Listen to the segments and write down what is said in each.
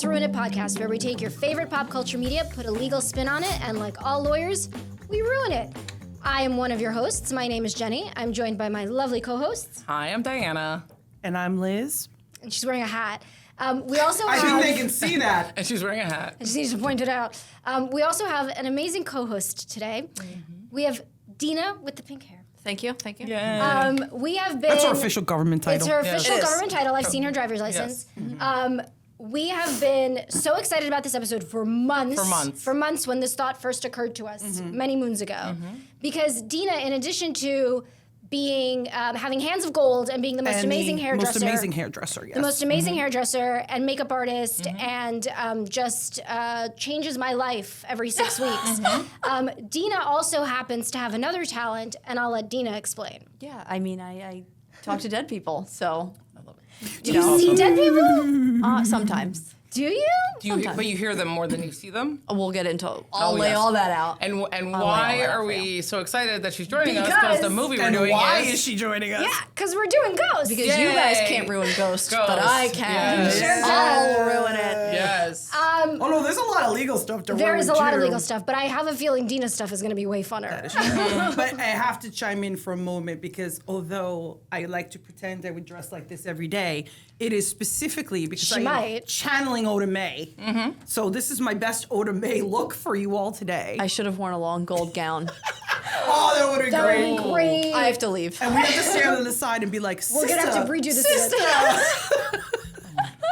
to Ruin It podcast, where we take your favorite pop culture media, put a legal spin on it, and like all lawyers, we ruin it. I am one of your hosts. My name is Jenny. I'm joined by my lovely co-hosts. Hi, I'm Diana. And I'm Liz. And she's wearing a hat. We also I have... think they can see that. And she's wearing a hat. I just need to point it out. We also have an amazing co-host today. We have Dina with the pink hair. Thank you. Thank you. Yeah. We have been... That's her official government title. It's her official it is. government title. I've seen her driver's license. Yes. We have been so excited about this episode for months. For months when this thought first occurred to us many moons ago. Because Dina, in addition to being having hands of gold and being the most amazing hairdresser. Most amazing hairdresser, yes. The most amazing hairdresser and makeup artist and just changes my life every 6 weeks. Dina also happens to have another talent, and I'll let Dina explain. Yeah, I mean, I talk to dead people, so. I love it. Do you see dead people? Sometimes. Do you? But you hear them more than you see them? We'll get into. I'll lay all that out. And why are we so excited that she's joining us? Because- Because the movie we're And doing why is... is she joining us? Yeah, because we're doing Ghost. Because Yay. you guys can't ruin Ghost, but I can. Yes. Sure I'll can. ruin it. Yes. Oh no, there's a lot of legal stuff to ruin. There is a lot of too. legal stuff, but I have a feeling Dina's stuff is going to be way funner. But I have to chime in for a moment because although I like to pretend I would dress like this every day, it is specifically because She I'm might. channeling Oda May. So this is my best Oda May look for you all today. I should have worn a long gold gown. Oh, that would be That great. would be great. I have to leave. And we have to stand on the side and be like, sister. We're going to have to redo this. Sister.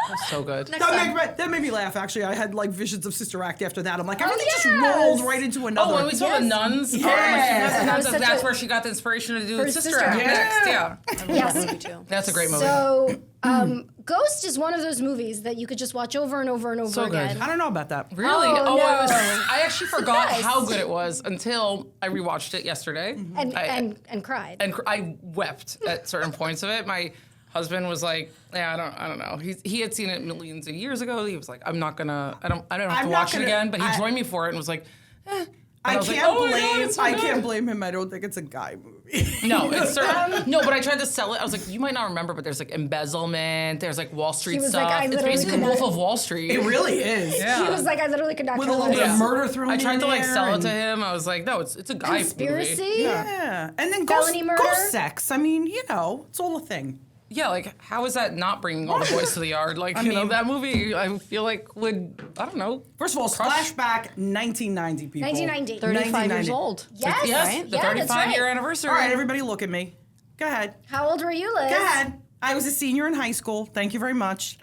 That's so good. That made me laugh, actually. I had like visions of Sister Act after that. I'm like, everything just yes. rolled right into another. Oh, when we saw the nuns, Yes. that's where she got the inspiration to do For Sister Sister Act Act. next. Yeah, Yes. that's a great movie. So, Ghost is one of those movies that you could just watch over and over and over So good. again. I don't know about that. Really? Oh, It no. was, I actually forgot Yes. how good it was until I rewatched it yesterday. And cried. And I wept at certain points of it. My husband was like, "Yeah, I don't know." He had seen it millions of years ago. He was like, I don't have to watch it again." But he joined me for it and was like, "Eh." I was like, can't "Oh my blame. God, it's so I good." can't blame him. I don't think it's a guy movie. No, it's certain. No, but I tried to sell it. I was like, you might not remember, but there's like Embezzlement. There's like Wall Street was stuff. like, I It's literally basically could not- Wolf of Wall Street. It really is. Yeah. He was like, I literally could not With a care little bit less. of murder thrown in I tried to like there sell it and- to him. I was like, no, it's a guy Conspiracy? movie. Yeah. And then Felony murder? ghost sex. I mean, it's all a thing. Yeah, like how is that not bringing all the boys to the yard? Like I you know mean- that movie, I feel like would I don't know. First of all, flashback 1990, people. 1990. 35 years 1990. old. Yes. Yes, the Yeah, that's 35-year right. anniversary. All right, everybody look at me. Go ahead. How old were you, Liz? Go ahead. I was a senior in high school. Thank you very much.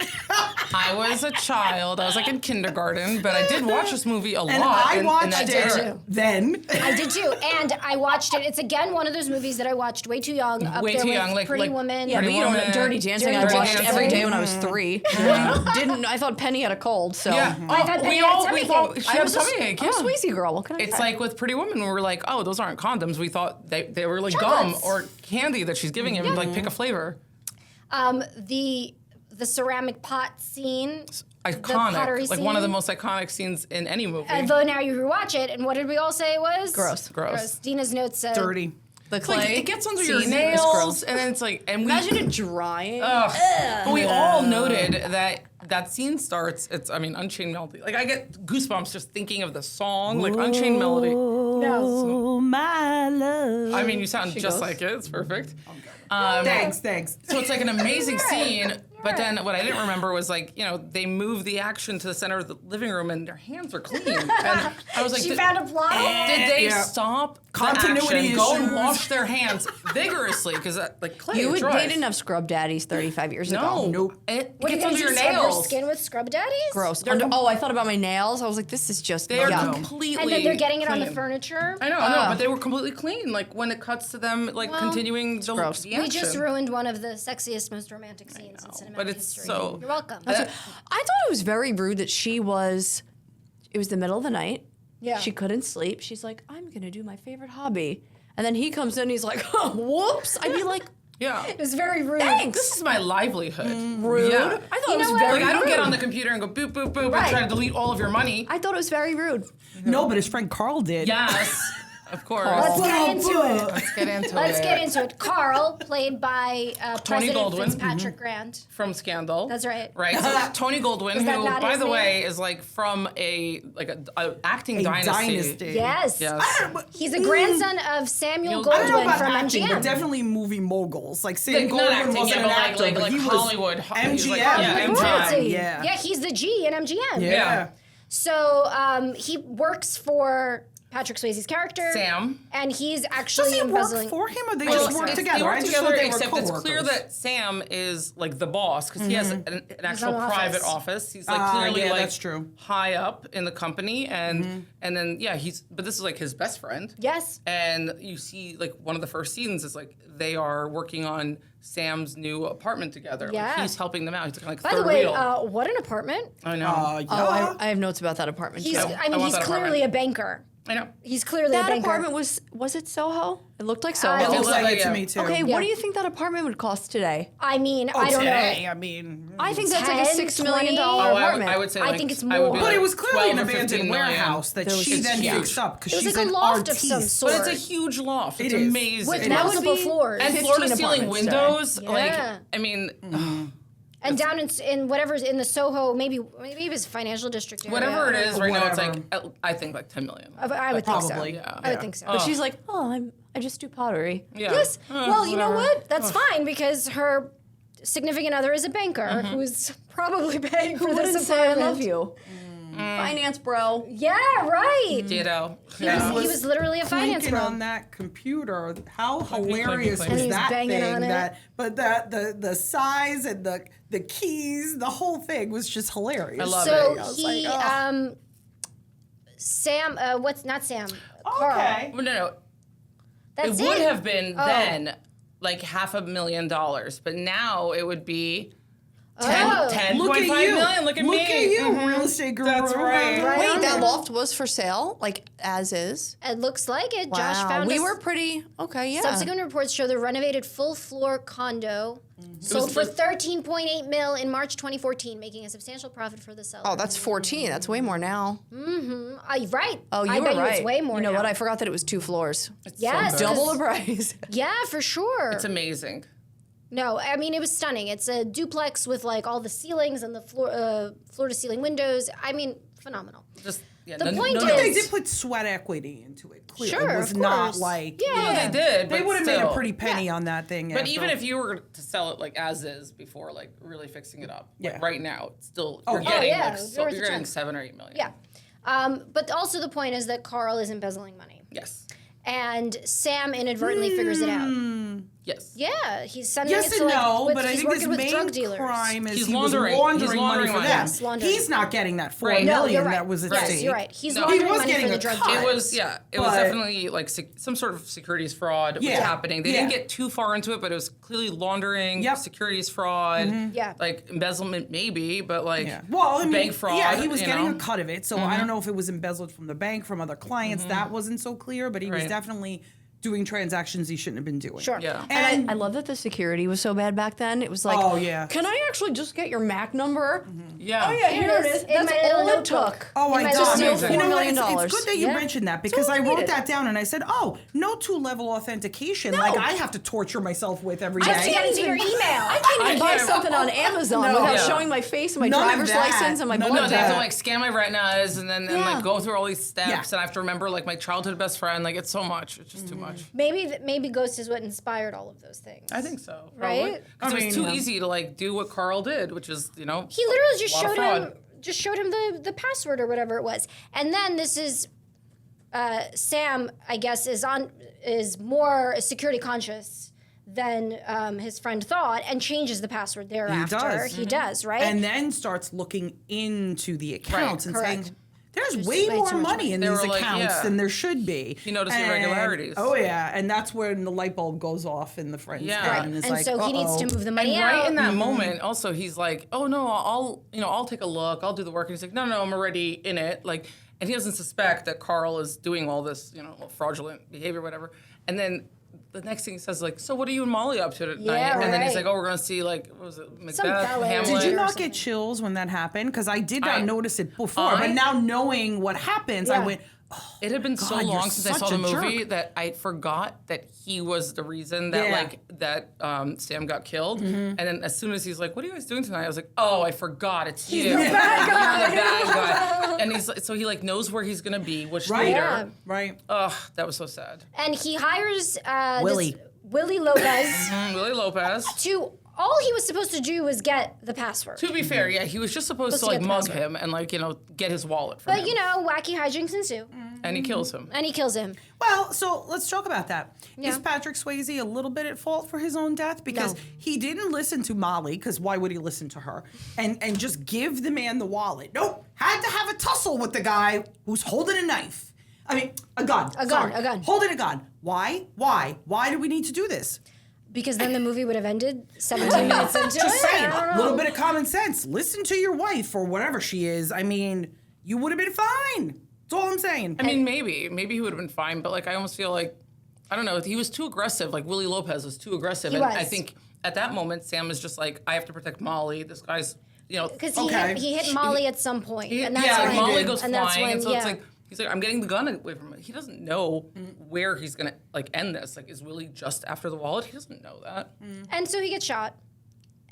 I was a child. I was like in kindergarten, but I did watch this movie a And lot. I in watched that it era. too. then. I did too, and I watched it. It's again one of those movies that I watched way too young. Up Way there too with young, like- Pretty like- Woman. Yeah, but Pretty you know, Woman. Dirty Dancing Dirty I watched Dancing. every day when I was 3. I thought Penny had a cold, so. Yeah, I thought Penny we had all tummy we thought ache. she had a tummy ache. I'm a Yeah. Swayze girl. What can I It's say? like with Pretty Woman, we were like, oh, those aren't condoms. We thought they were like gum Chocolates. or candy that she's giving him, like pick a flavor. The ceramic pot scene. Iconic, pottery like one of the scene. most iconic scenes in any movie. Although now you rewatch it, and what did we all say it was? Gross. Dina's notes said. Dirty. the It's clay. like it gets under your scene is nails, gross. and then it's like, and we Imagine it drying. But we all noted that scene starts. It's Unchained Melody. Like I get goosebumps just thinking of the song, like Unchained Melody. No. Oh, my love. I mean, you sound just goes. like it. It's perfect. Thanks. So it's like an amazing scene, but then what I didn't remember was like, they move the action to the center of the living room and their hands are clean. And I was like, She found a plot. did they Yeah. stop Continuity the action, go and issues. wash their hands vigorously because like clay You it would, dries. they didn't have scrub daddies 35 years No, ago. Nope. It What are you gets gonna under do? your Scrub your nails. skin with scrub daddies? Gross. They're Oh, I thought about my nails. I was like, this is just They are yuck. completely. And then they're getting it on the clean. furniture. I know, but they were completely clean. Like when it cuts to them, like continuing the gross. the We action. just ruined one of the sexiest, most romantic scenes in cinematic but it's history. so- You're welcome. I thought it was very rude that it was the middle of the night. Yeah. She couldn't sleep. She's like, I'm going to do my favorite hobby. And then he comes in, he's like, oh, whoops. I'd be like, Yeah. It was very rude. This is my livelihood. rude. Yeah. I thought You it was know what? very Like I don't rude. get on the computer and go boop boop boop Right. and try to delete all of your money. I thought it was very rude. No, but his friend Carl did. Yes. Of course. Let's get into it. Let's get into it. Carl, played by President Goldwyn. Fitzpatrick Grant. From Scandal. That's right. Right. So Tony Goldwyn, who, not by his the name? way, is like from a acting dynasty. Yes. Yes. He's a grandson of Samuel I don't know Goldwyn about from acting, MGM. but definitely movie moguls. Like Sam Like, not Goldwyn acting, wasn't yeah, an but actor, but like he was Hollywood. MGM. He's like, yeah, MGM. Royalty. Yeah. Yeah, he's the G in MGM. Yeah. So he works for Patrick Swayze's character. Sam. And he's Does actually he work embezzling. for him or they Well, just work it's- together? They work I just together, thought they were except it's clear coworkers. that Sam is like the boss because he has an actual an private office. office. He's like clearly yeah, like that's true. high up in the company, and then but this is like his best friend. Yes. And you see like one of the first scenes is like they are working on Sam's new apartment together. Like, Yeah. he's helping them out. He's like By third the way, wheel. what an apartment. I know. Yeah. Oh, I have notes about that apartment. He's, too. I mean, want he's that clearly apartment. a banker. I know. He's clearly a That banker. apartment was it Soho? It looked like Soho. I It think looks so. like it to Yeah. me too. Okay, Yeah. what do you think that apartment would cost today? I mean, I don't Today, know. I mean, I think that's like a 10, $6 million 20? apartment. I would say I like, think it's I would be more. but it like was clearly 12 an or 15 abandoned million. warehouse that she It's then huge. fixed up because It was she's like a an loft of artiste. some sort. But it's a huge loft. It's It is. amazing. With It multiple is. floors. and 15 floor to ceiling apartments today. windows. Yeah. Like, I mean, And down in whatever's in the Soho, maybe it was financial district area. whatever it is right now, it's Whatever. like I think like 10 million. I would think so. Probably. Yeah. I would think so. But she's like, I just do pottery. Yeah. Yes. Well, you know whatever. what? That's fine because her significant other is a banker who's probably paying for Who this wouldn't say I apartment. love you? Finance bro. Yeah, right. Ditto. He was literally a finance Clinking bro. on that computer. How hilarious clinking. was And he's that banging thing? on it. But the size and the keys, the whole thing was just hilarious. I love So it. I was he, like, oh. Sam, not Sam? Carl. Okay. Well, no. That's It would have been Oh. then like $500,000, but now it would be Oh. 10.5 Look at you. million. Look at me. Look at you, real estate guru. That's right. Right Wait, on that there. loft was for sale, like as is. It looks like it. Wow, Josh found we us- were pretty okay. Yeah. Subsequent reports show the renovated full-floor condo sold for 13.8 mil in March 2014, making a substantial profit for the seller. Oh, that's 14. That's way more now. Right. Oh, you I were bet right. You it's way more You know now. what? I forgot that it was 2 floors. Yes, good. Double 'cause- the price. Yeah, for sure. It's amazing. No, I mean it was stunning. It's a duplex with like all the ceilings and the floor to ceiling windows. I mean, phenomenal. Just yeah. The no, point no, is- no. They did put sweat equity into it. Clearly. Sure, It was of not course. like Yeah. No, they did. They but would have made a still. pretty penny on that thing. But after. even if you were to sell it like as is before, like really fixing it up, like Yeah. right now, it's still Oh, you're yeah. getting Oh, yeah, like it's so, worth you're a getting chunk. 7 or 8 million. Yeah. But also the point is that Carl is embezzling money. Yes. And Sam inadvertently figures it out. Yes. Yeah, he's sending Yes it to and like, no, with, but I he's think his working with main drug dealers. crime is He's he was laundering- laundering he's money laundering for money. them. Yes, laundering. He's not getting that $4 Right. million No, you're right. that was at Yes, stake. you're right. He's No. laundering He was money getting for the a drug cut. dealers. It was it was But- definitely like some sort of securities fraud was Yeah. happening. They didn't get too far into it, but it was clearly laundering, Yep. securities fraud, Yeah. like embezzlement maybe, but like Yeah. Well, I mean, bank fraud. yeah, he was you getting know? a cut of it. So I don't know if it was embezzled from the bank, from other clients. That wasn't so clear, but he was Right. definitely doing transactions he shouldn't have been doing. Sure. Yeah. And I love that the security was so bad back then. It was like, Oh, yeah. can I actually just get your MAC number? Yeah. Oh yeah, here it is. In That's my little all it notebook. took. Oh, In I my got little amazing. notebook. You know $4 what? million. It's good that you Yeah. mentioned that because all I I wrote needed. that down and I said, oh, no 2-level authentication like I have to torture myself with every day. Just to get into your email. I can't even buy can't- something on Amazon No. without Yeah. showing my face and my None of driver's that. license and my None blood of No, they have that. to like scan my retinas and then Yeah. like go through all these steps, Yeah. and I have to remember like my childhood best friend. Like it's so much. It's just too much. Maybe Ghost is what inspired all of those things. I think so. Right? Because it was I too mean, easy to like do what Carl did, which is He literally just lot of showed him the password or whatever it was. And then this is Sam, I guess, is more security conscious than his friend thought and changes the password thereafter. does. He does, right? And then starts looking into the accounts and correct. saying, there's There's way way more too much money in They these were like, accounts yeah. than there should be. He noticed And- irregularities. Oh, yeah. And that's when the light bulb goes off in the friend's Yeah. head. Right. And, it's and like, so he needs to uh-oh. move the money And out. right in that moment, also he's like, "Oh no, I'll take a look. I'll do the work." And he's like, "No, I'm already in it." Like, and he doesn't suspect that Carl is doing all this, fraudulent behavior, whatever. And then the next thing he says, like, "So what are you and Molly up to tonight?" Yeah, And then he's right. like, "Oh, we're gonna see like, what was it, Macbeth, ballet. Hamlet?" Did you or not something. get chills when that happened? Because I did not I- notice it before. But now knowing what happens, I Yeah. went, It had been so God, you're long since I saw such the a movie jerk. that I forgot that he was the reason that Sam got killed. And then as soon as he's like, "What are you guys doing tonight?" I was like, "Oh, I forgot. It's you. You're the bad guy." And he like knows where he's gonna be, which later. Yeah. Right. Ugh, that was so sad. And he hires Willie. Willie Lopez Willie Lopez. to. All he was supposed to do was get the password. To be fair, yeah, he was just supposed to get like the mug password. him and like get his wallet from him. But wacky hijinks ensue, And he kills him. and he kills him. Well, so let's talk about that. Yeah. Is Patrick Swayze a little bit at fault for his own death? Because he didn't listen to Molly, because why would he listen to her? And just give the man the wallet. Nope. Had to have a tussle with the guy who's holding a knife. I mean, a gun. A Sorry. gun. Holding a gun. Why? Why do we need to do this? Because then the movie would have ended 17 minutes into it. Just saying, I don't a know. little bit of common sense. Listen to your wife or whatever she is. I mean, you would have been fine. That's all I'm saying. I mean, maybe he would have been fine, but like I almost feel like I don't know. He was too aggressive. Like Willie Lopez was too aggressive, and was. I think at that moment Sam is just like, I have to protect Molly. This guy's, Because Okay. he hit Molly at some point, and that's yeah, when Molly goes and flying, that's when, and so yeah. it's like he's like, I'm getting the gun away from him. He doesn't know where he's gonna like end this. Like, is Willie just after the wallet? He doesn't know that. And so he gets shot,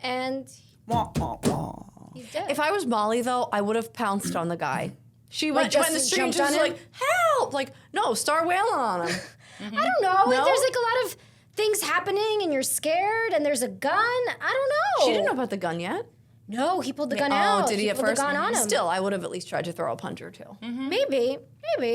and Wah, wah, wah. he's dead. If I was Molly, though, I would have pounced on the guy. She Like, went just in the street and jumped just on was him? like, help! Like, no, start wailing on him. I don't know. No? There's like a lot of things happening, and you're scared, and there's a gun. I don't know. She didn't know about the gun yet. No, he pulled the gun out. Oh, did he at pulled first? the gun on him. Still, I would have at least tried to throw a punch or two. Maybe.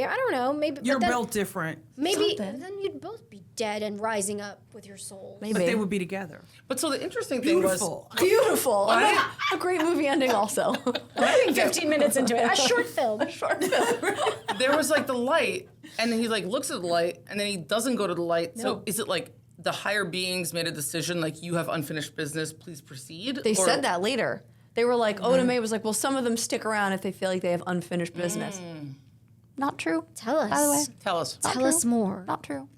I don't know. Maybe. You're but then, built different. Maybe Something. then you'd both be dead and rising up with your souls. Maybe. But they would be together. But so the interesting thing was. Beautiful. Beautiful. A great movie ending also. 15 minutes into it, a short film. There was like the light, and then he like looks at the light, and then he doesn't go to the light. So is it like the higher beings made a decision, like you have unfinished business, please proceed? They Or- said that later. They were like, Oda Mae was like, well, some of them stick around if they feel like they have unfinished business. Not true. Tell us. By the way. Tell us. Tell us more. Not true.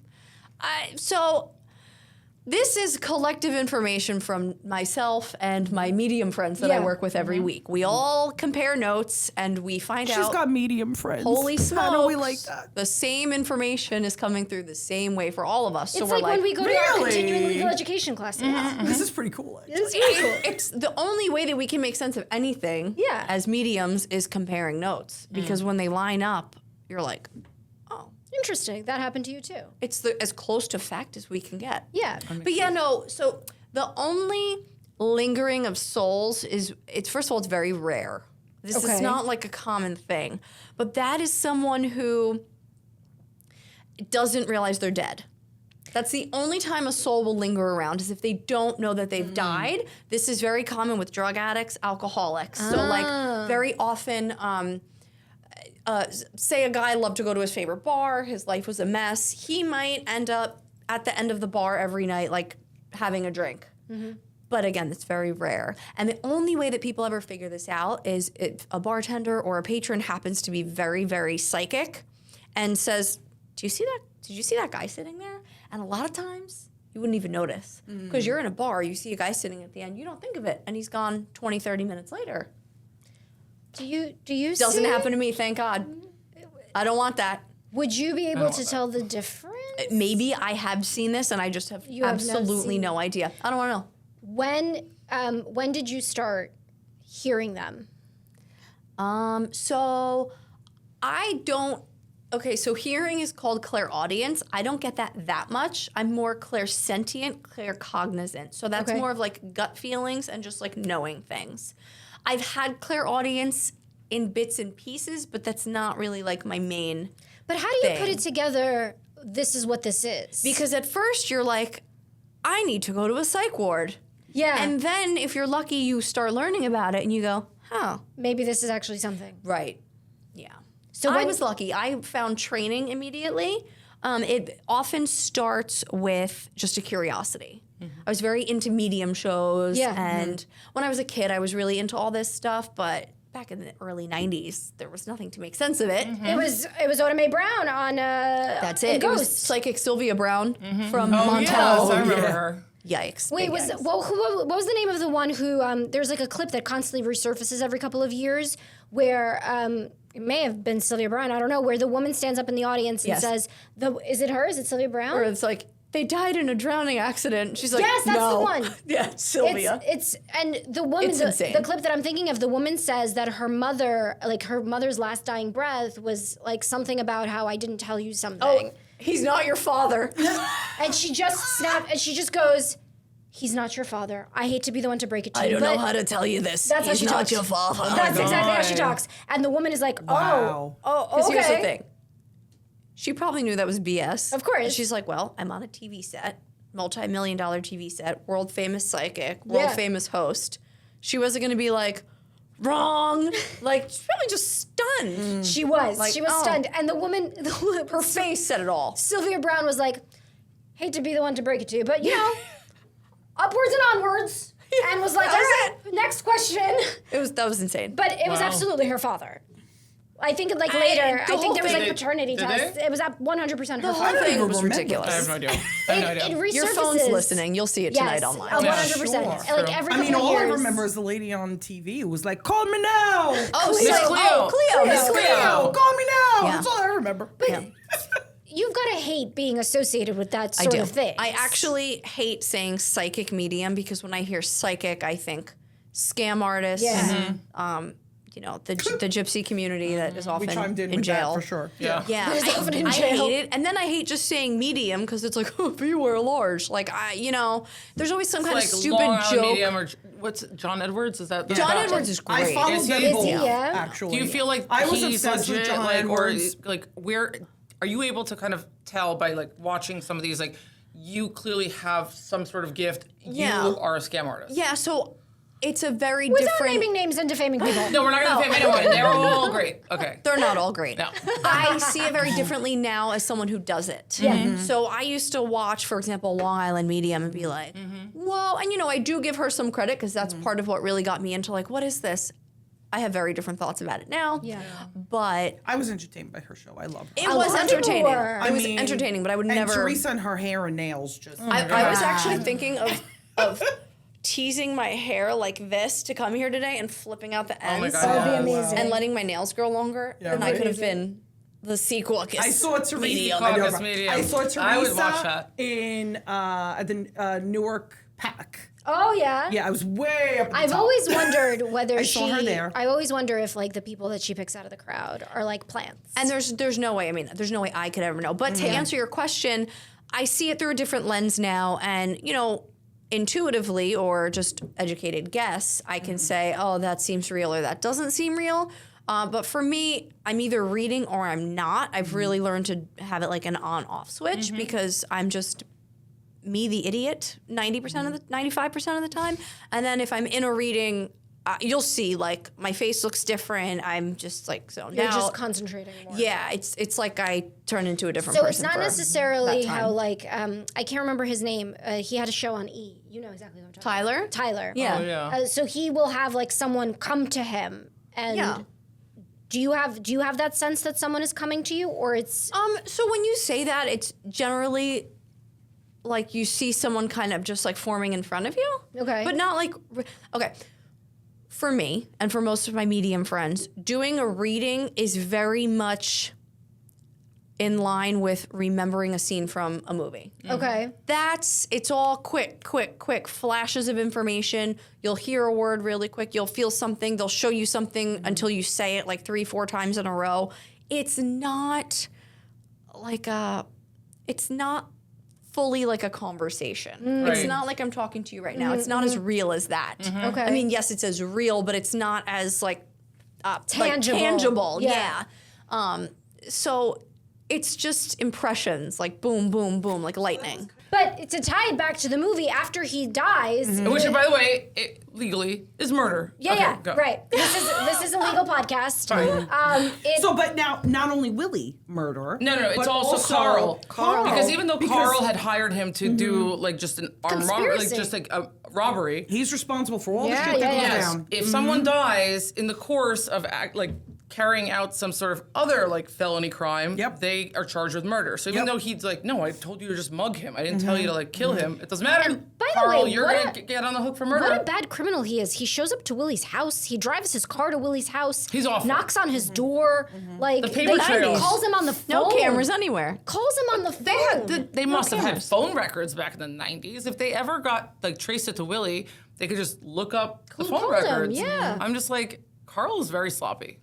So this is collective information from myself and my medium friends that I Yeah. work with every week. We all compare notes and we find She's out, got medium friends. holy smokes, How do we like that? the same information is coming through the same way for all of us. So It's we're like when we go to our really? continuing legal education classes. This is pretty cool. Actually. It's pretty cool. It's the only way that we can make sense of anything Yeah. as mediums is comparing notes. Because when they line up, you're like, oh, Interesting. That happened to you too. it's as close to fact as we can get. Yeah. But yeah, no, so the only lingering of souls it's first of all, it's very rare. This Okay. is not like a common thing. But that is someone who doesn't realize they're dead. That's the only time a soul will linger around is if they don't know that they've died. This is very common with drug addicts, alcoholics. So like very often, say a guy loved to go to his favorite bar, his life was a mess. He might end up at the end of the bar every night, like having a drink. But again, it's very rare. And the only way that people ever figure this out is if a bartender or a patron happens to be very, very psychic and says, Did you see that guy sitting there? And a lot of times you wouldn't even notice because you're in a bar, you see a guy sitting at the end, you don't think of it, and he's gone 20, 30 minutes later. Do you Doesn't see? happen to me, thank God. I don't want that. Would you be able to tell the difference? Maybe I have seen this and I just have You have not absolutely seen no idea. I don't want to know. When did you start hearing them? So I don't. Okay, so hearing is called clairaudience. I don't get that much. I'm more clairsentient, claircognizant. So that's Okay. more of like gut feelings and just like knowing things. I've had clairaudience in bits and pieces, but that's not really like my main. But how do you put thing. it together? This is what this is. Because at first you're like, I need to go to a psych ward. yeah, And then if you're lucky, you start learning about it and you go, oh, maybe this is actually something. right. Yeah. So I when- was lucky. I found training immediately. It often starts with just a curiosity. I was very into medium shows. Yeah. And when I was a kid, I was really into all this stuff. But back in the early 90s, there was nothing to make sense of it. It was Oda Mae Browne on That's in it. It was Ghost. psychic Sylvia Browne from Oh, Montel. yes, I remember her. Yikes. Wait, big what yikes. was the name of the one who there's like a clip that constantly resurfaces every couple of years where it may have been Sylvia Browne, I don't know, where the woman stands up in the audience and says, is it her? Is it Sylvia Browne? Or it's like, they died in a drowning accident. She's like, yes, that's no. the one. Yeah, Sylvia. It's and the woman, It's insane. the clip that I'm thinking of, the woman says that her mother, like her mother's last dying breath was like something about how I didn't tell you something. Oh, he's not your father. And she just snapped, and she just goes, he's not your father. I hate to be the one to break it to you. I don't know how to tell you this. That's how He's she not talks. your father. That's exactly how she talks. And the woman is like, Wow. oh, Because okay. here's the thing. She probably knew that was BS. Of course. And she's like, well, I'm on a TV set, multi-million-dollar TV set, world-famous psychic, world-famous host. She wasn't going to be like, wrong. Like, she's probably just stunned. She was. Like, She was oh. stunned. And the woman, Her face said it all. Sylvia Browne was like, hate to be the one to break it to you, but you know, upwards and onwards. And was like, all right, next question. That was insane. But it was absolutely her father. I think like later, I think there was like thing- paternity Did tests. they? It was 100% her the father. whole thing was remember. ridiculous. I have no idea. I have no idea. It resurfaces. Your phone's listening. You'll see it tonight Yes, online. 100%. Sure. Like True. every I mean, couple all of I years. remember is the lady on TV who was like, call me now. Oh, Miss so- Cleo. oh, Cleo. Miss Cleo. Call me now. Yeah. That's all I remember. Yeah. You've got to hate being associated with that I sort do. of thing. I actually hate saying psychic medium because when I hear psychic, I think scam artists. Yeah. You know, the gypsy community that is often We chimed in with jail. that for sure. Yeah. Yeah, Who's often in I jail. hate it, and then I hate just saying medium because it's like, oh, beware large. Like there's always some kind Like of stupid Long Island joke. Medium or what's it, John Edwards? Is that the John guy? Edwards is I great. followed Is them he? both, Is he? Yeah. actually. Do you feel like I was he's obsessed with legit, John like, Edwards. or like where are you able to kind of tell by like watching some of these like you clearly have some sort of gift. Yeah. You are a scam artist. Yeah, so it's a very Without different. naming names and defaming people. No, we're not going to name anyone. They're all great. Okay. They're not all great. No. I see it very differently now as someone who does it. Yeah. Mm-hmm. So I used to watch, for example, Long Island Medium and be like, whoa. And, I do give her some credit because that's part of what really got me into like, what is this? I have very different thoughts about it now. Yeah. But I was entertained by her show. I love her. it A was lot of people entertaining. were. It was I mean, entertaining, but I would and never. Teresa and her hair and nails just. I was actually thinking of teasing my hair like this to come here today and flipping out the ends. my God. That would be Yeah, amazing. And letting my nails grow longer. Yeah, and I right. could have been the sequel. I saw Teresa. Medium. I know, Caucus right? medium. I saw Teresa I would watch that. in at the Newark Pack. Oh yeah. Yeah, I was way up. At the I've top. always wondered whether I she. saw her there. I always wonder if like the people that she picks out of the crowd are like plants. And there's no way. I mean, there's no way I could ever know. But to answer your question, I see it through a different lens now, and intuitively or just educated guess, I can say, oh, that seems real or that doesn't seem real. But for me, I'm either reading or I'm not. I've really learned to have it like an on-off switch because I'm just me, the idiot, 95% of the time. And then if I'm in a reading, you'll see like my face looks different. I'm just like zoned You're out. just concentrating more. Yeah, it's like I turn into a different So person. it's not for necessarily that time. how like I can't remember his name. He had a show on E. You know exactly what I'm talking Tyler? about. Tyler. Yeah. Oh, yeah. So he will have like someone come to him, and Yeah. do you have that sense that someone is coming to you, or it's So when you say that, it's generally like you see someone kind of just like forming in front of you. Okay. But not like okay. For me and for most of my medium friends, doing a reading is very much in line with remembering a scene from a movie. okay? It's all quick flashes of information. You'll hear a word really quick. You'll feel something. They'll show you something until you say it like 3-4 times in a row. It's not like it's not fully like a conversation. It's Right. not like I'm talking to you right now. It's not as real as that. Okay. I mean, yes, it's as real, but it's not as like Tangible. tangible. Yeah. Yeah. So it's just impressions, like boom, boom, boom, like lightning. But to tie it back to the movie, after he dies, Which, by the way, legally is murder. yeah, Okay, yeah, go. right. This is a legal podcast. It, So, but now, not only Willie murderer. No, it's but also Carl. Carl. Because even though Carl had hired him to do like just an armed robbery, like Conspiracy. just like a robbery. He's responsible for all Yeah, the shit that yeah, goes yeah. Yes. down. If someone dies in the course of carrying out some sort of other like felony crime, they are charged with murder. So even though he's like, no, I told you to just mug him. I didn't tell you to like kill him. It doesn't matter. And by Carl, the way, you're gonna get on the hook for murder. What a bad criminal he is. He shows up to Willie's house. He drives his car to Willie's house. He's awful. Knocks on his door. Like The paper trail. calls him on the phone. No cameras anywhere. Calls him on the phone. They must have had phone records back in the 90s. If they ever got like traced it to Willie, they could just look up the phone called him? records. Yeah. I'm just like, Carl is very sloppy.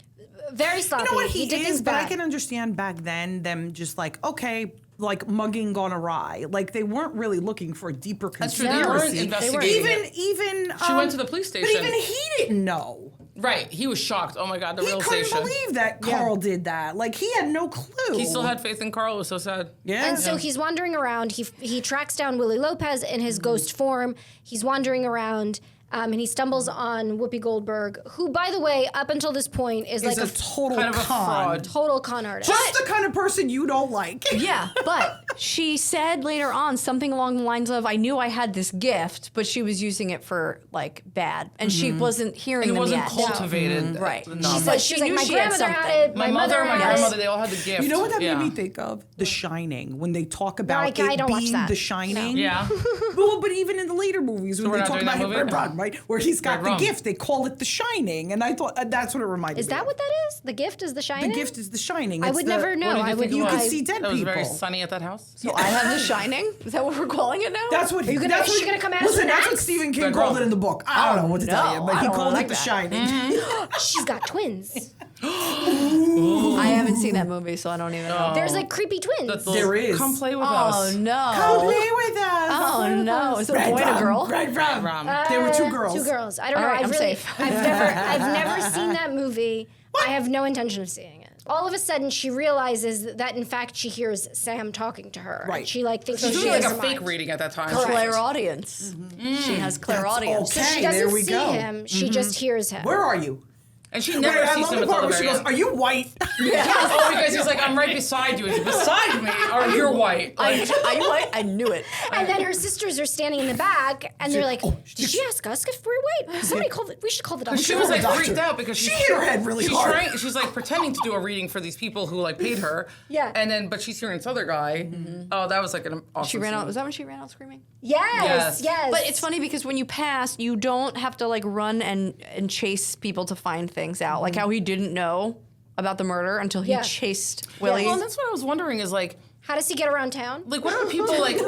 Very sloppy. You know what he did is, things but I bad. can understand back then them just like, okay, like mugging gone awry. Like they weren't really looking for a deeper That's true. They weren't conspiracy. investigating it. Even She went to the police station. But even he didn't know. Right. He was shocked. Oh my God, the He real couldn't station. believe that Carl did that. Like he had no clue. He still had faith in Carl. It was so sad. Yeah. And so he's wandering around. He tracks down Willie Lopez in his ghost form. He's wandering around. And he stumbles on Whoopi Goldberg, who, by the way, up until this point is like a total kind of a con. fraud. total con artist. Just the kind of person you don't like. Yeah, but she said later on something along the lines of, I knew I had this gift, but she was using it for, like, bad. And she wasn't hearing It them wasn't yet. cultivated. Right. enough. She But said she she was like, knew my she had grandmother had something. it. My My mother and my had grandmother, it. they all had the gift. You know what that Yeah. made me think of? The Shining. When they talk about Like, I it don't watch being that. The Shining. Yeah. Well, but even in the later movies, when we're they not talk doing about that him, movie? Red Rum, right? Where he's got Red the Rum. gift, they call it The Shining. And I thought that's what it reminded me Is that of. what that is? The gift is The Shining? The gift is The Shining. I It's would the- never know. What did you I think would. it You was? can I- see dead That was people. very sunny at that house. So I have The Shining? Is that what we're calling it now? That's what. you gonna- that's is what, she gonna come out Listen, with that's an what axe? Stephen King Red called Rum. it in the book. I don't know what to tell you, no, but I he don't called like it The that. Shining. She's got twins. I haven't seen that movie, so I don't even know. There's like creepy twins. That's the- There is. Come play with Oh, us. no. Come play with us. Oh, no. Is it a Red boy and a Rum, girl? Red Rum. Rum. There were two girls. Two girls. I don't All know. right, I'm safe. I've never seen that movie. I have no intention of seeing it. All of a sudden, she realizes that in fact she hears Sam talking to her. Right. And she like thinks So she she has was like a a fake mind. reading at that time. Clairaudience. She has clairaudience. So Okay, she there doesn't we see go. him. She just hears him. Where are you? And she never Wait, I sees love him the until part the where she very goes, end. "Are you white?" Oh, because he's like, I'm right beside you. And she's beside me, or you're white. Like, I knew it. I knew it. And then her sisters are standing in the back, and they're like, "Did she ask us if we're white? Somebody call. We should call the doctor." she was like Doctor. freaked out because She hit her head really she's hard. She's like pretending to do a reading for these people who like paid her. Yeah. And then, but she's hearing this other guy. Oh, that was like an awesome. She ran scene. out. Was that when she ran out screaming? Yes, yes. But it's funny because when you pass, you don't have to like run and chase people to find things out. Like how he didn't know about the murder until he Yeah. chased Willie. Well, and that's what I was wondering is like, How does he get around town? like what are people like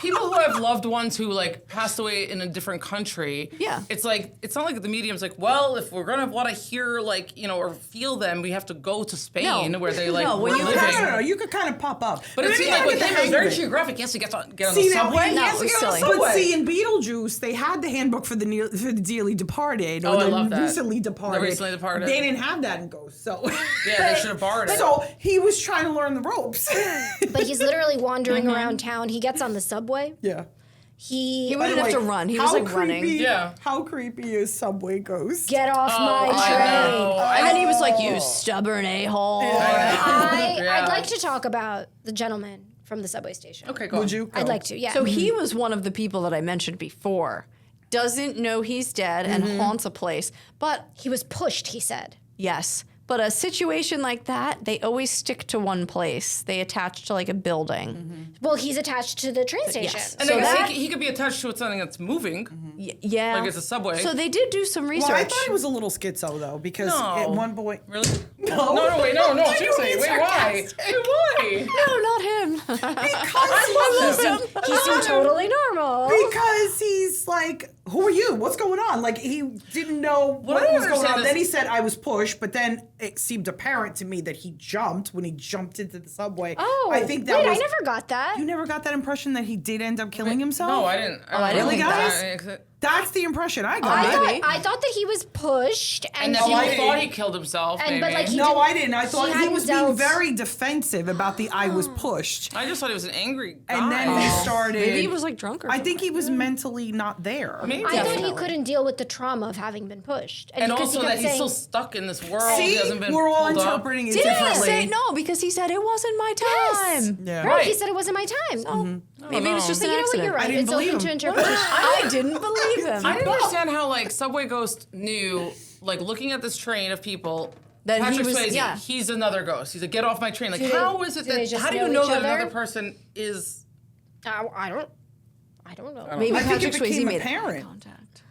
people who have loved ones who like passed away in a different country? Yeah. It's like it's not like the medium's like, well, if we're gonna want to hear like or feel them, we have to go to Spain No. where they like No, were when you- living. No. You could kind of pop up. But it then seemed you like gotta with get him the it was hang very of it. geographic. He has to get on the See, subway. No, he it has to was get on the silly. But see, in Beetlejuice, they had the handbook for the dearly departed, or Oh, I the love that. recently departed. The recently departed. They didn't have that in Ghost, so Yeah, they should have borrowed it. So he was trying to learn the ropes. But he's literally wandering around town. He gets on the subway. Yeah. He wouldn't have to run. He was how like running. creepy- Yeah. How creepy is Subway Ghost? get off my I train. know. And then he was like, "You stubborn a-hole." I'd like to talk about the gentleman from the subway station. Okay, go Would on. you? I'd like to, yeah. So he was one of the people that I mentioned before. Doesn't know he's dead and haunts a place. But He was pushed, he said. yes, but a situation like that, they always stick to one place. They attach to like a building. Well, he's attached to the train station. Yes. And So I guess that, he could be attached to something that's moving. Yeah. Like it's a subway. So they did do some research. Well, I thought he was a little schizo though, because No. at one point, Really? no, No, wait, no, Why do you seriously. mean Wait, why? sarcastic? Wait, why? no, not him. he seemed totally normal. Because he's like, who are you? What's going on? Like he didn't know what I was going understand on. is- Then he said I was pushed, but then it seemed apparent to me that he jumped when he jumped into the subway. Oh, I think that wait, was. I never got that. You never got that impression that he did end up killing himself? No, I didn't. I didn't think that. That's the impression I got. I thought that he was pushed And and that I people didn't. thought he killed himself, And- maybe. but, like, he No, didn't- I didn't. I thought he hadn't was being dealt- very defensive about the I was pushed. I just thought he was an angry guy. And then he started. Maybe he was like drunk or I something. think he was mentally not there. Maybe. I thought he Definitely. couldn't deal with the trauma of having been pushed. And because also he that kept he's saying, still stuck in this world. See, He hasn't been we're all pulled up. interpreting it Did he differently. say no? Because he said it wasn't my time. Yeah. Right, he Right. said it wasn't my time. Maybe it was just But an you know what, accident. you're right. I didn't It's believe open to him. interpretation. I didn't believe him. I didn't understand how like Subway Ghost knew, like looking at this train of people, That Patrick he was, Swayze, yeah. he's another ghost. He's like, get off my train. Like, Do they- how is it do they that? just How do you know know each that other? another person is? I don't know. Maybe I think Patrick it Swayze became made apparent. contact.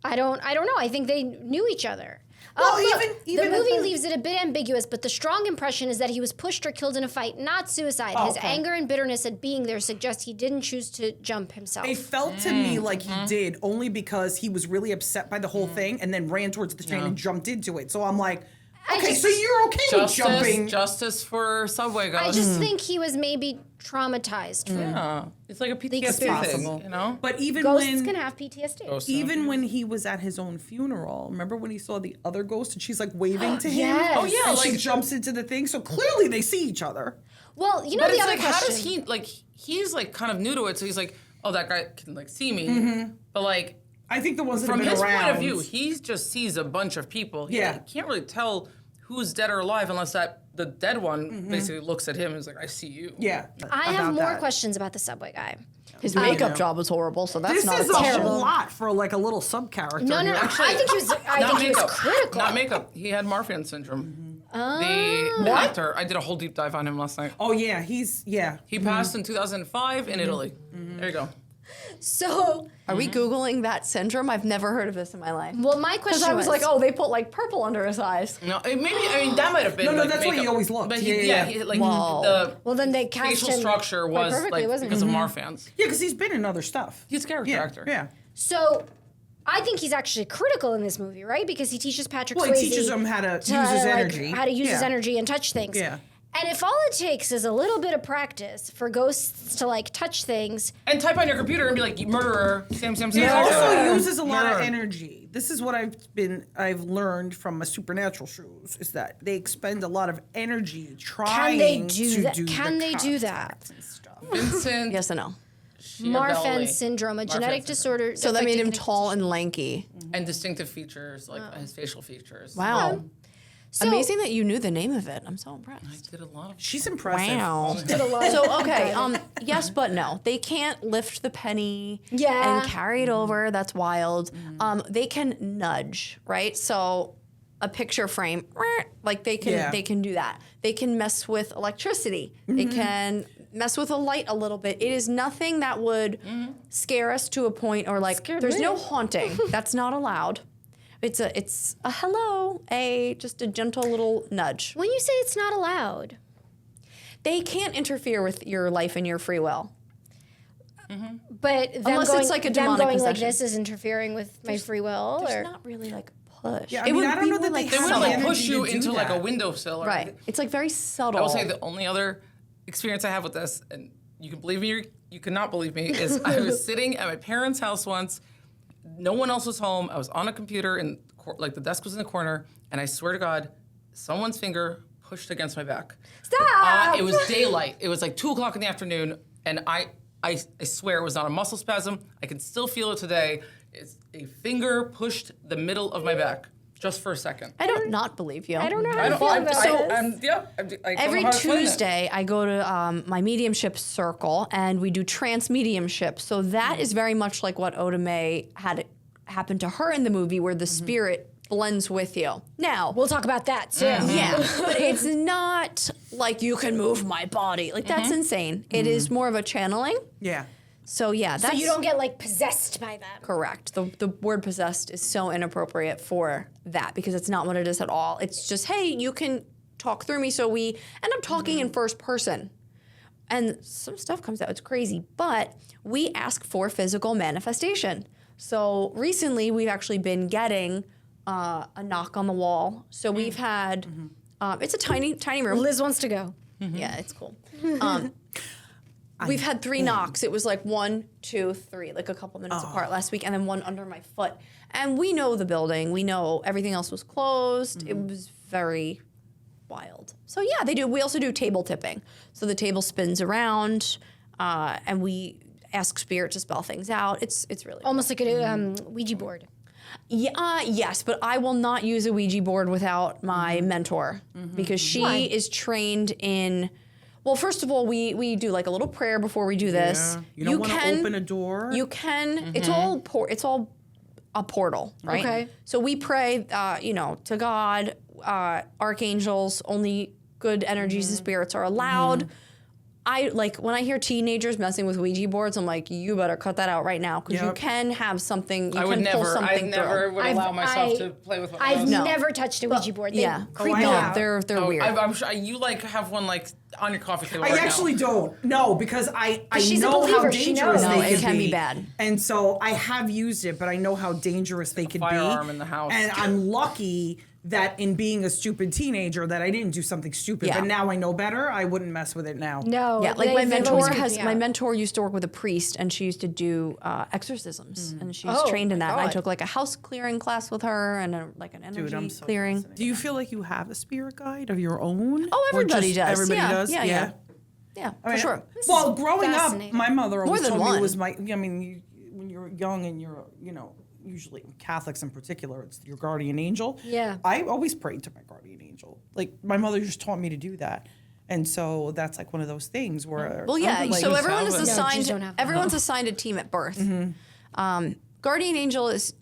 I don't know. I think they knew each other. Well, Look, even the at movie the- leaves it a bit ambiguous, but the strong impression is that he was pushed or killed in a fight, not suicide. Oh, His okay. anger and bitterness at being there suggest he didn't choose to jump himself. It felt to me like he did only because he was really upset by the whole thing and then ran towards the train and jumped into it. So I'm like, okay, so you're okay with jumping. Justice for subway ghosts. I just think he was maybe traumatized from Yeah, it's like a PTSD experience. thing, you know. But even ghosts when can have PTSD. Ghosts, even when he was at his own funeral, remember when he saw the other ghost and she's like waving to him? Yes. Oh, yeah, And she like- jumps into the thing. So clearly they see each other. Well, you know But the it's other like, question. how does he like? He's like kind of new to it, so he's like, oh, that guy can like see me, but like I think the ones that from have been his around. point of view, he just sees a bunch of people. He Yeah. can't really tell who's dead or alive unless the dead one basically looks at him and is like, I see you. Yeah. I have about more that. questions about the subway guy. His makeup job was horrible, so that's This not is a question. whole lot for like a little sub character. No, here. I think he was. I think he was critical. Not makeup. He had Marfan syndrome. Oh. The actor. I did a whole deep dive on him last night. Oh yeah, He passed in 2005 in Italy. There you go. So, Are we Googling that syndrome? I've never heard of this in my life. well, my Because question I was like, oh, they put like purple under his eyes. No, I mean that might have been. No, like, that's why he makeup. always looked. But Yeah. he, like Wow. the well, then they cast facial him structure quite was perfectly, like wasn't because it? of Marfan's. Yeah, because he's been in other stuff. He's a character actor. Yeah. So, I think he's actually critical in this movie, right? Because he teaches Patrick Well, Swayze he teaches him how to use his like, energy. how to use his Yeah. energy and touch things. Yeah. And if all it takes is a little bit of practice for ghosts to like touch things, And type on your computer and be like murderer. Sam. He also uses a lot of Murderer. energy. This is what I've learned from my supernatural shows is that they expend a lot of energy can trying they do to that? do Can the they do that? contacts and stuff. Vincent. Yes and no. Marfan syndrome, a genetic syndrome. disorder. So that affecting made him connective tall and lanky. And distinctive features like his facial features. Wow. So- Amazing that you knew the name of it. I'm so impressed. I did a lot of. She's impressive. Wow. Did a lot of- So okay, yes but no. They can't lift the penny Yeah. and carry it over. That's wild. They can nudge, right? So a picture frame, like they can do that. They can mess with electricity. They can mess with a light a little bit. It is nothing that would scare us to a point or like there's no haunting. That's not allowed. It's a hello, just a gentle little nudge. when you say it's not allowed, They can't interfere with your life and your free will. but them Unless going, it's like a them demonic going like possession. this is interfering with my free will, or There's not really like a push. Yeah, I mean, I don't know that they They have wouldn't the like push energy you to do into like a that. windowsill. Or Right. It's like very subtle. I will say the only other experience I have with this, and you can believe me or you cannot believe me, is I was sitting at my parents' house once. No one else was home. I was on a computer and like the desk was in the corner, and I swear to God, someone's finger pushed against my back. stop. It was daylight. It was like 2:00 in the afternoon, and I swear it was not a muscle spasm. I can still feel it today. It's a finger pushed the middle of my back just for a second. I don't not believe you. I don't know how to feel about this. I don't know Every how to explain it. Tuesday, I go to my mediumship circle, and we do trance mediumship. So that is very much like what Oda Mae had happen to her in the movie, where the spirit blends with you. Now, We'll talk about that too. yeah, but it's not like you can move my body. Like that's insane. It is more of a channeling. Yeah. So yeah, So that's you don't get like possessed by them. correct. The word possessed is so inappropriate for that because it's not what it is at all. It's just, hey, you can talk through me. So we end up talking in first person. And some stuff comes out. It's crazy. But we ask for physical manifestation. So recently we've actually been getting a knock on the wall. So we've had, it's a tiny, tiny room. Liz wants to go. Yeah, it's cool. We've had 3 knocks. It was like 1, 2, 3, like a couple minutes apart last week, and then one under my foot. And we know the building. We know everything else was closed. It was very wild. So yeah, they do. We also do table tipping. So the table spins around, and we ask spirit to spell things out. It's really Almost like a Ouija board. yeah, yes, but I will not use a Ouija board without my mentor because she is trained in. Well, first of all, we do like a little prayer before we do this. Yeah. You don't want to open a door. You can. It's all a portal, right? Okay. So we pray, to God, archangels, only good energies and spirits are allowed. I when I hear teenagers messing with Ouija boards, I'm like, you better cut that out right now because you can have something. You can pull something I never through. would allow myself to play with one of I've those. never touched a Ouija board. They creep me out. They're weird. I'm sure you have one on your coffee table. I right actually now. don't. No, because I she's a know how believer. She dangerous knows. they No, it can be bad. And so I have used it, but I know how dangerous they could be. Firearm in the house. And I'm lucky that in being a stupid teenager that I didn't do something stupid. Yeah. But now I know better. I wouldn't mess with it now. No. Yeah, like they've always creeped me my out. mentor used to work with a priest, and she used to do exorcisms, and she's Oh, trained in my that. And I God. took like a house clearing class with her, and an energy I'm so clearing. Do you feel like you have a spirit guide of your own? Oh, Or everybody just does. Everybody Yeah, does. yeah. Yeah, I mean, for sure. Well, growing up, fascinating. my mother always than told me one. it was my. I mean, when you're young and you're, usually Catholics in particular, it's your guardian angel. Yeah. I always prayed to my guardian angel. Like my mother just taught me to do that, and so that's like one of those things where. Well, yeah. I'm like, So everyone is have it. No, assigned. Jews don't have that. Everyone's assigned a team at birth. Guardian angel is.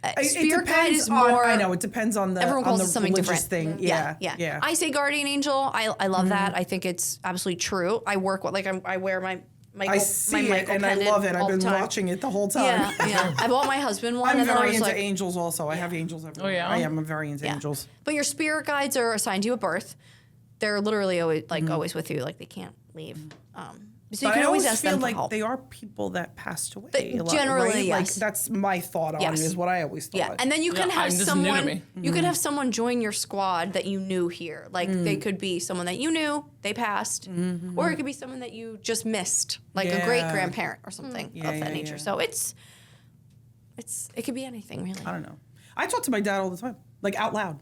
It Spirit guide depends is more. I know it depends on the Everyone calls on it the something religious different. thing. Yeah. I say guardian angel. I love that. I think it's absolutely true. I work with I wear my Michael. I see my it Michael and I pendant love it. I've all the been time. watching it the whole time. Yeah. I bought my husband one, I'm and then I very was into like, angels also. I have angels everywhere. Oh, yeah? I am very into Yeah. angels. But your spirit guides are assigned to you at birth. They're literally always always with you. Like they can't leave. So you But can I always always ask feel them for like help. they are people that passed away. They- a lot, generally, right? Like yes. that's my thought on it. Yes. Is what I always thought. Yeah, and then you can have this is new to someone. me. You can have someone join your squad that you knew here. Like they could be someone that you knew, they passed, or it could be someone that you just missed, like a Yeah. great grandparent or something Yeah, of that yeah, nature. yeah. So it could be anything really. I don't know. I talk to my dad all the time, like out loud.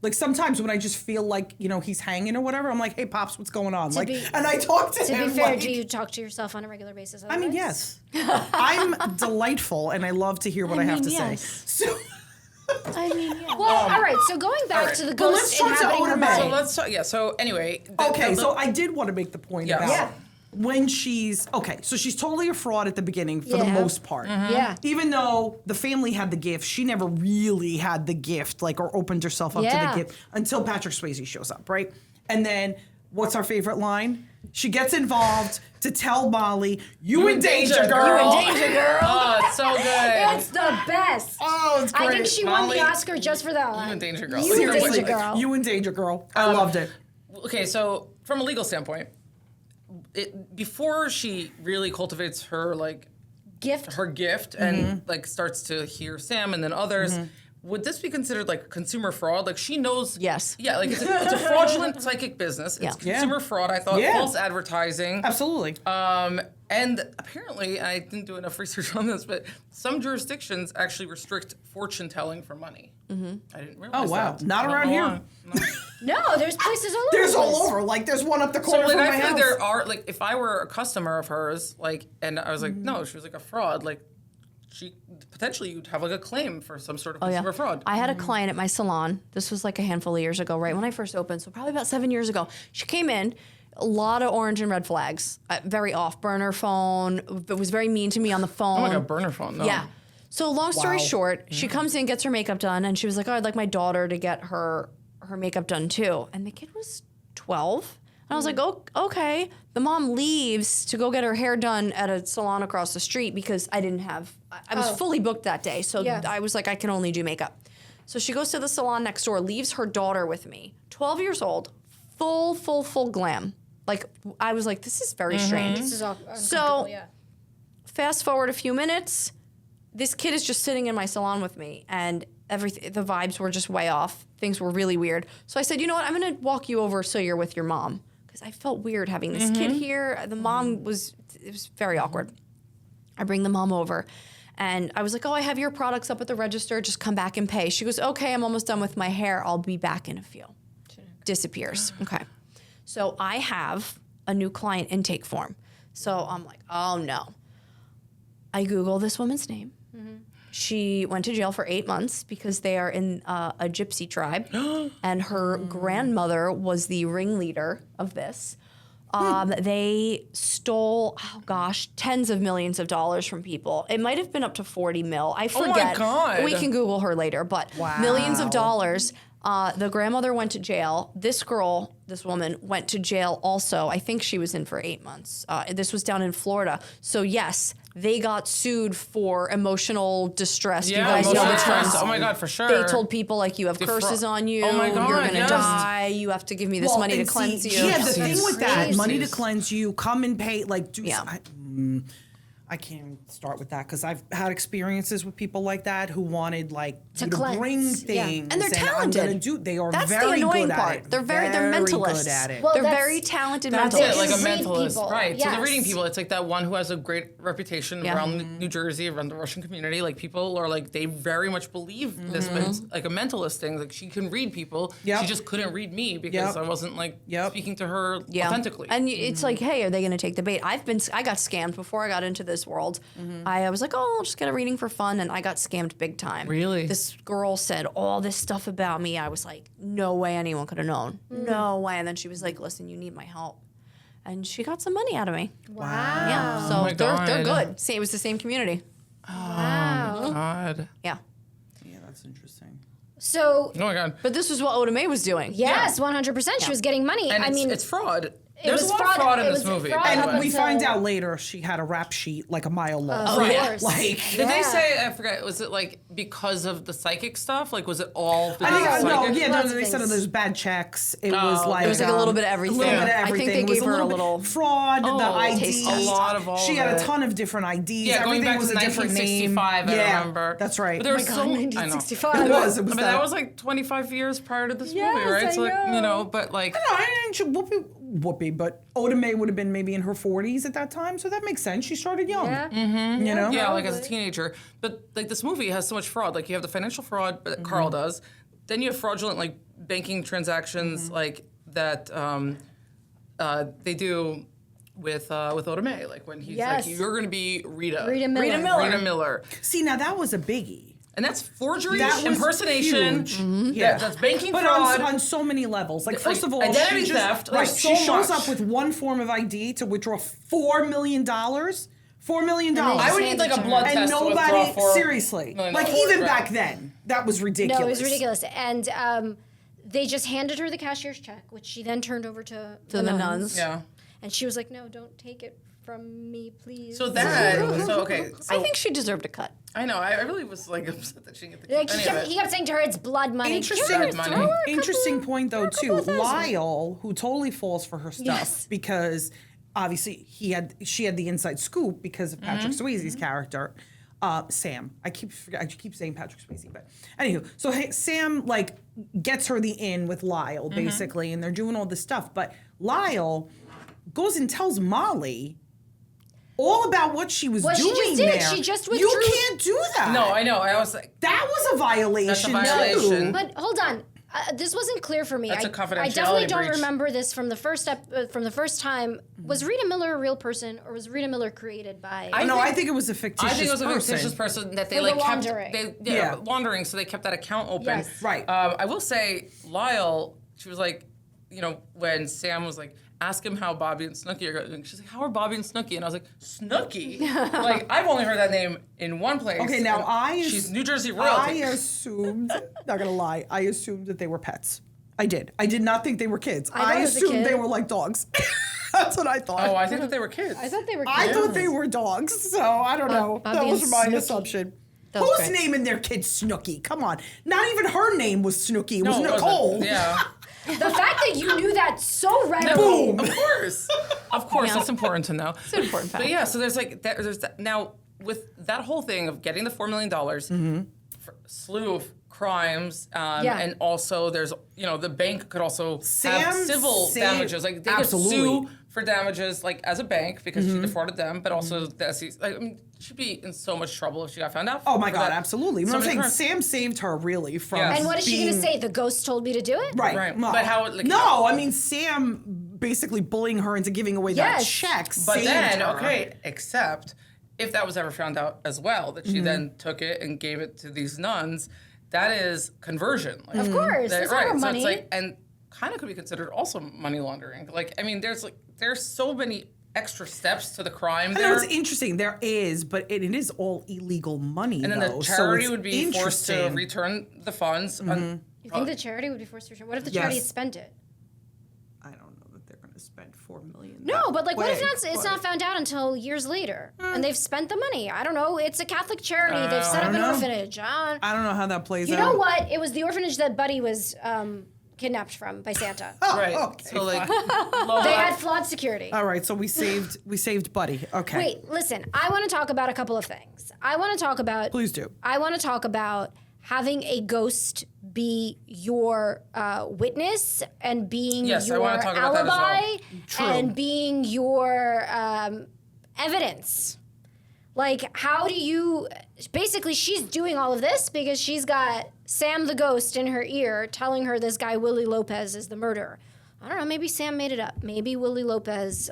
Like sometimes when I just feel like he's hanging or whatever, I'm like, "Hey, pops, what's going on?" Like, and I talk to To him. be fair, like, do you talk to yourself on a regular basis? I mean, otherwise? yes. I'm delightful, and I love to hear what I have to yes. say. So, I mean, yeah. Well, all right. So going back to the Well, ghost let's talk to inhabiting her Oda body. Mae. So let's talk. Yeah. So anyway. okay, so I did want to make the point Yes. about Yeah. when she's so she's totally a fraud at the beginning for the Yeah. most part. Yeah. Even though the family had the gift, she never really had the gift, or opened herself up to Yeah. the gift until Patrick Swayze shows up, right? And then what's our favorite line? She gets involved to tell Molly, "You in danger, girl." You in danger, girl. Oh, it's so good. It's the best. Oh, it's great. I think she won Molly, the Oscar just for that line. in danger, girl. You in Seriously. danger, girl. You in danger, girl. I loved it. Okay, so from a legal standpoint, before she really cultivates her Gift. gift and starts to hear Sam and then others, would this be considered like consumer fraud? Like she knows. Yes. Yeah, like it's a fraudulent psychic business. It's Yeah. consumer fraud. I thought Yeah. false advertising. Absolutely. And apparently, I didn't do enough research on this, but some jurisdictions actually restrict fortune telling for money. I didn't realize Oh, wow. that. Not I don't around know here. why. No. No, there's places all over. There's the all place. over. Like there's one up the So corner like from I my feel house. like there are like if I were a customer of hers, and I was like, no, she was like a fraud, she potentially you'd have like a claim for some sort of consumer fraud. I had a client at my salon. This was like a handful of years ago, right when I first opened, so probably about 7 years ago. She came in, a lot of orange and red flags, very off burner phone. It was very mean to me on the phone. Oh my god, burner phone. No. Yeah. So long story Wow. short, she comes in, gets her makeup done, and she was like, "Oh, I'd like my daughter to get her makeup done too." And the kid was 12. And I was like, "Oh, okay." The mom leaves to go get her hair done at a salon across the street because I didn't have. I was fully booked that day, so Yeah. I was like, I can only do makeup. So she goes to the salon next door, leaves her daughter with me, 12 years old, full glam. Like I was like, this is very strange. This is all So- uncomfortable, yeah. Fast forward a few minutes, this kid is just sitting in my salon with me, and the vibes were just way off. Things were really weird. So I said, you know what? I'm going to walk you over so you're with your mom, because I felt weird having this kid here. The mom it was very awkward. I bring the mom over, and I was like, oh, I have your products up at the register. Just come back and pay. She goes, okay, I'm almost done with my hair. I'll be back in a few. Disappears. Okay. So I have a new client intake form. So I'm like, oh no. I Google this woman's name. She went to jail for 8 months because they are in a gypsy tribe, and her grandmother was the ringleader of this. They stole, tens of millions of dollars from people. It might have been up to 40 mil. I forget. Oh my God. We can Google her later, but millions of dollars. The grandmother went to jail. This woman went to jail also. I think she was in for 8 months. This was down in Florida. So yes, they got sued for emotional distress. Yeah, you guys know the distress. terms. Oh my God, for sure. They told people like, you have curses on you. Oh my God, you're gonna yes. die. You have to give me this money to cleanse you. Yeah, the thing with that, Crazy. money to cleanse you, come and pay, like, do Yeah. I can't even start with that because I've had experiences with people like that who wanted like To you to cleanse, bring yeah. things. And they're I'm talented. gonna they are That's very the annoying good part. at it. They're they're mentalists. good at it. Well, they're that's- very talented That's mentalists. it, like a Read mentalist, people, right? So they're yes. reading people. It's like that one who has a great reputation Yeah. around New Jersey, around the Russian community. Like people are like they very much believe this, but it's like a mentalist thing. Like she can read people. Yep. She just couldn't read me because Yep. I wasn't like Yep. speaking to her authentically. And it's like, hey, are they going to take the bait? I got scammed before I got into this world. I was like, oh, I'll just get a reading for fun, and I got scammed big time. Really? This girl said all this stuff about me. I was like, no way anyone could have known. No way. And then she was like, listen, you need my help. And she got some money out of me. Wow. Yeah. So my they're God. good. It was the same community. Wow. God. Yeah. Yeah, that's interesting. So, Oh my God. But this is what Oda Mae was doing. yes, 100%. She was getting money. And I mean, it's fraud. There's was a lot of fraud in it this was movie. fraud by the up way. And we until- find out later she had a rap sheet like a mile long. Of Right. course. Like, Did they Yeah. say, I forget, was it like because of the psychic stuff? Like was it all because I think of the no, psychic? yeah, Lots no, of they said things. there's bad checks. It was like It was like a little bit of everything. A little bit of I think everything. they It was gave her a bit little fraud. the IDs, taste A lot of all She of had a it. ton of different IDs. Yeah, going Everything back was to a different name. 1965, I Yeah, remember. that's right. But there oh was my God, so I know. 1965. It was But that. that was like 25 years prior to this Yes, movie, right? I So like, you know. know, but like No, I didn't. Whoopi, but Oda Mae would have been maybe in her 40s at that time, so that makes sense. She started young. Yeah. You know? yeah, like as a teenager. But like this movie has so much fraud. Like you have the financial fraud that Carl does. Then you have fraudulent like banking transactions like that they do with Oda Mae. Like when he's Yes. like, you're gonna be Rita. Rita Miller. Rita Miller. See, now that was a biggie. And that's forgery, That was impersonation. huge. Yeah, That's banking but fraud. on so many levels. Like first Like, of all, identity she just, theft, Right, there's she so shows much. up with one form of ID to withdraw $4 million. $4 million. I would need like a blood and test nobody to withdraw $4 seriously. million. Like even back then, that was ridiculous. No, it was ridiculous. And they just handed her the cashier's check, which she then turned over to the nuns. Yeah. And she was like, no, don't take it from me, please. So okay. So I think she deserved a cut. I know. I really was like upset that she didn't get the Like, any he, of kept, it. he kept saying to her, it's blood money. Interesting. Give her, Blood throw money. her a Interesting couple- point though throw a too. couple thousand. Lyle, who totally falls for her stuff Yes. because obviously she had the inside scoop because of Patrick Swayze's character. Sam. I keep saying Patrick Swayze, but anywho, so Sam like gets her the in with Lyle basically, and they're doing all this stuff. But Lyle goes and tells Molly all about what she was What she doing just did. there. She just You withdrew- can't do that. No, I know. I was like, That was a violation. That's a violation. Too. But hold on. This wasn't clear for me. That's a I confidentiality definitely don't breach. remember this from the first time. Was Rita Miller a real person, or was Rita Miller created by? I think it was a fictitious I think it was a person. fictitious person that they For the like kept laundering. laundering, so they kept that account open. Yes. Right. I will say, Lyle, she was like, you know, when Sam was like, ask him how Bobby and Snooki are going. She's like, how are Bobby and Snooki? And I was like, Snooki? Like, I've only heard that name in one place. Okay, now and she's New Jersey royalty. I assumed, not gonna lie, I assumed that they were pets. I did. I did not think they were kids. I thought I as a assumed kid- they were like dogs. That's what I thought. Oh, I think that they were kids. I thought they were. I kids. thought they were dogs, so I don't know. Bobby That was and my Snooki. assumption. That was Who's great. naming their kid Snooki? Come on. Not even her name was Snooki. It was No, it wasn't. Nicole. Yeah. The fact that you knew that so readily. Boom. Of course. Of course, Yeah. that's important to know. It's an important fact. But yeah, so there's like there's that, now with that whole thing of getting the $4 million, for slew of crimes, Yeah. and also there's the bank could also have Sam civil saved- damages, like they Absolutely. could sue for damages, like as a bank because she defrauded them, but also the SEC. Like, I mean, she'd be in so much trouble if she got found out. Oh my for God, that. absolutely. So I'm many saying crimes. Sam saved her really from. Yeah. And what is she being- going to say? The ghost told me to do it. Right. Right. No. But how, like, no, I mean Sam basically bullying her into giving away that Yes. check. But saved then, her. okay, except if that was ever found out as well, that she then took it and gave it to these nuns, that is conversion. Like, Of course, it's not her So money. it's like, and kind of could be considered also money laundering. Like, I mean, there's so many extra steps to the crime I there. know it's interesting. There is, but it is all illegal money. And then though, the charity so would be forced to return the funds. You think the charity would be forced to return? What if the charity had spent it? I don't know that they're going to spend $4 million. No, but like, what if it's not found out until years later, and they've spent the money? I don't know. It's a Catholic charity. They've set up an orphanage. I don't know how that plays out. You know what? It was the orphanage that Buddy was kidnapped from by Santa. Right. Okay, So like, They had flawed security. All right, so we saved Buddy. Okay. Wait, listen. I want to talk about a couple of things. I want to talk about. Please do. I want to talk about having a ghost be your witness and being Yes, I your wanna talk about that as well. alibi True. and being your evidence. Like, how do you... Basically, she's doing all of this because she's got Sam the ghost in her ear telling her this guy, Willie Lopez, is the murderer. I don't know, maybe Sam made it up. Maybe Willie Lopez,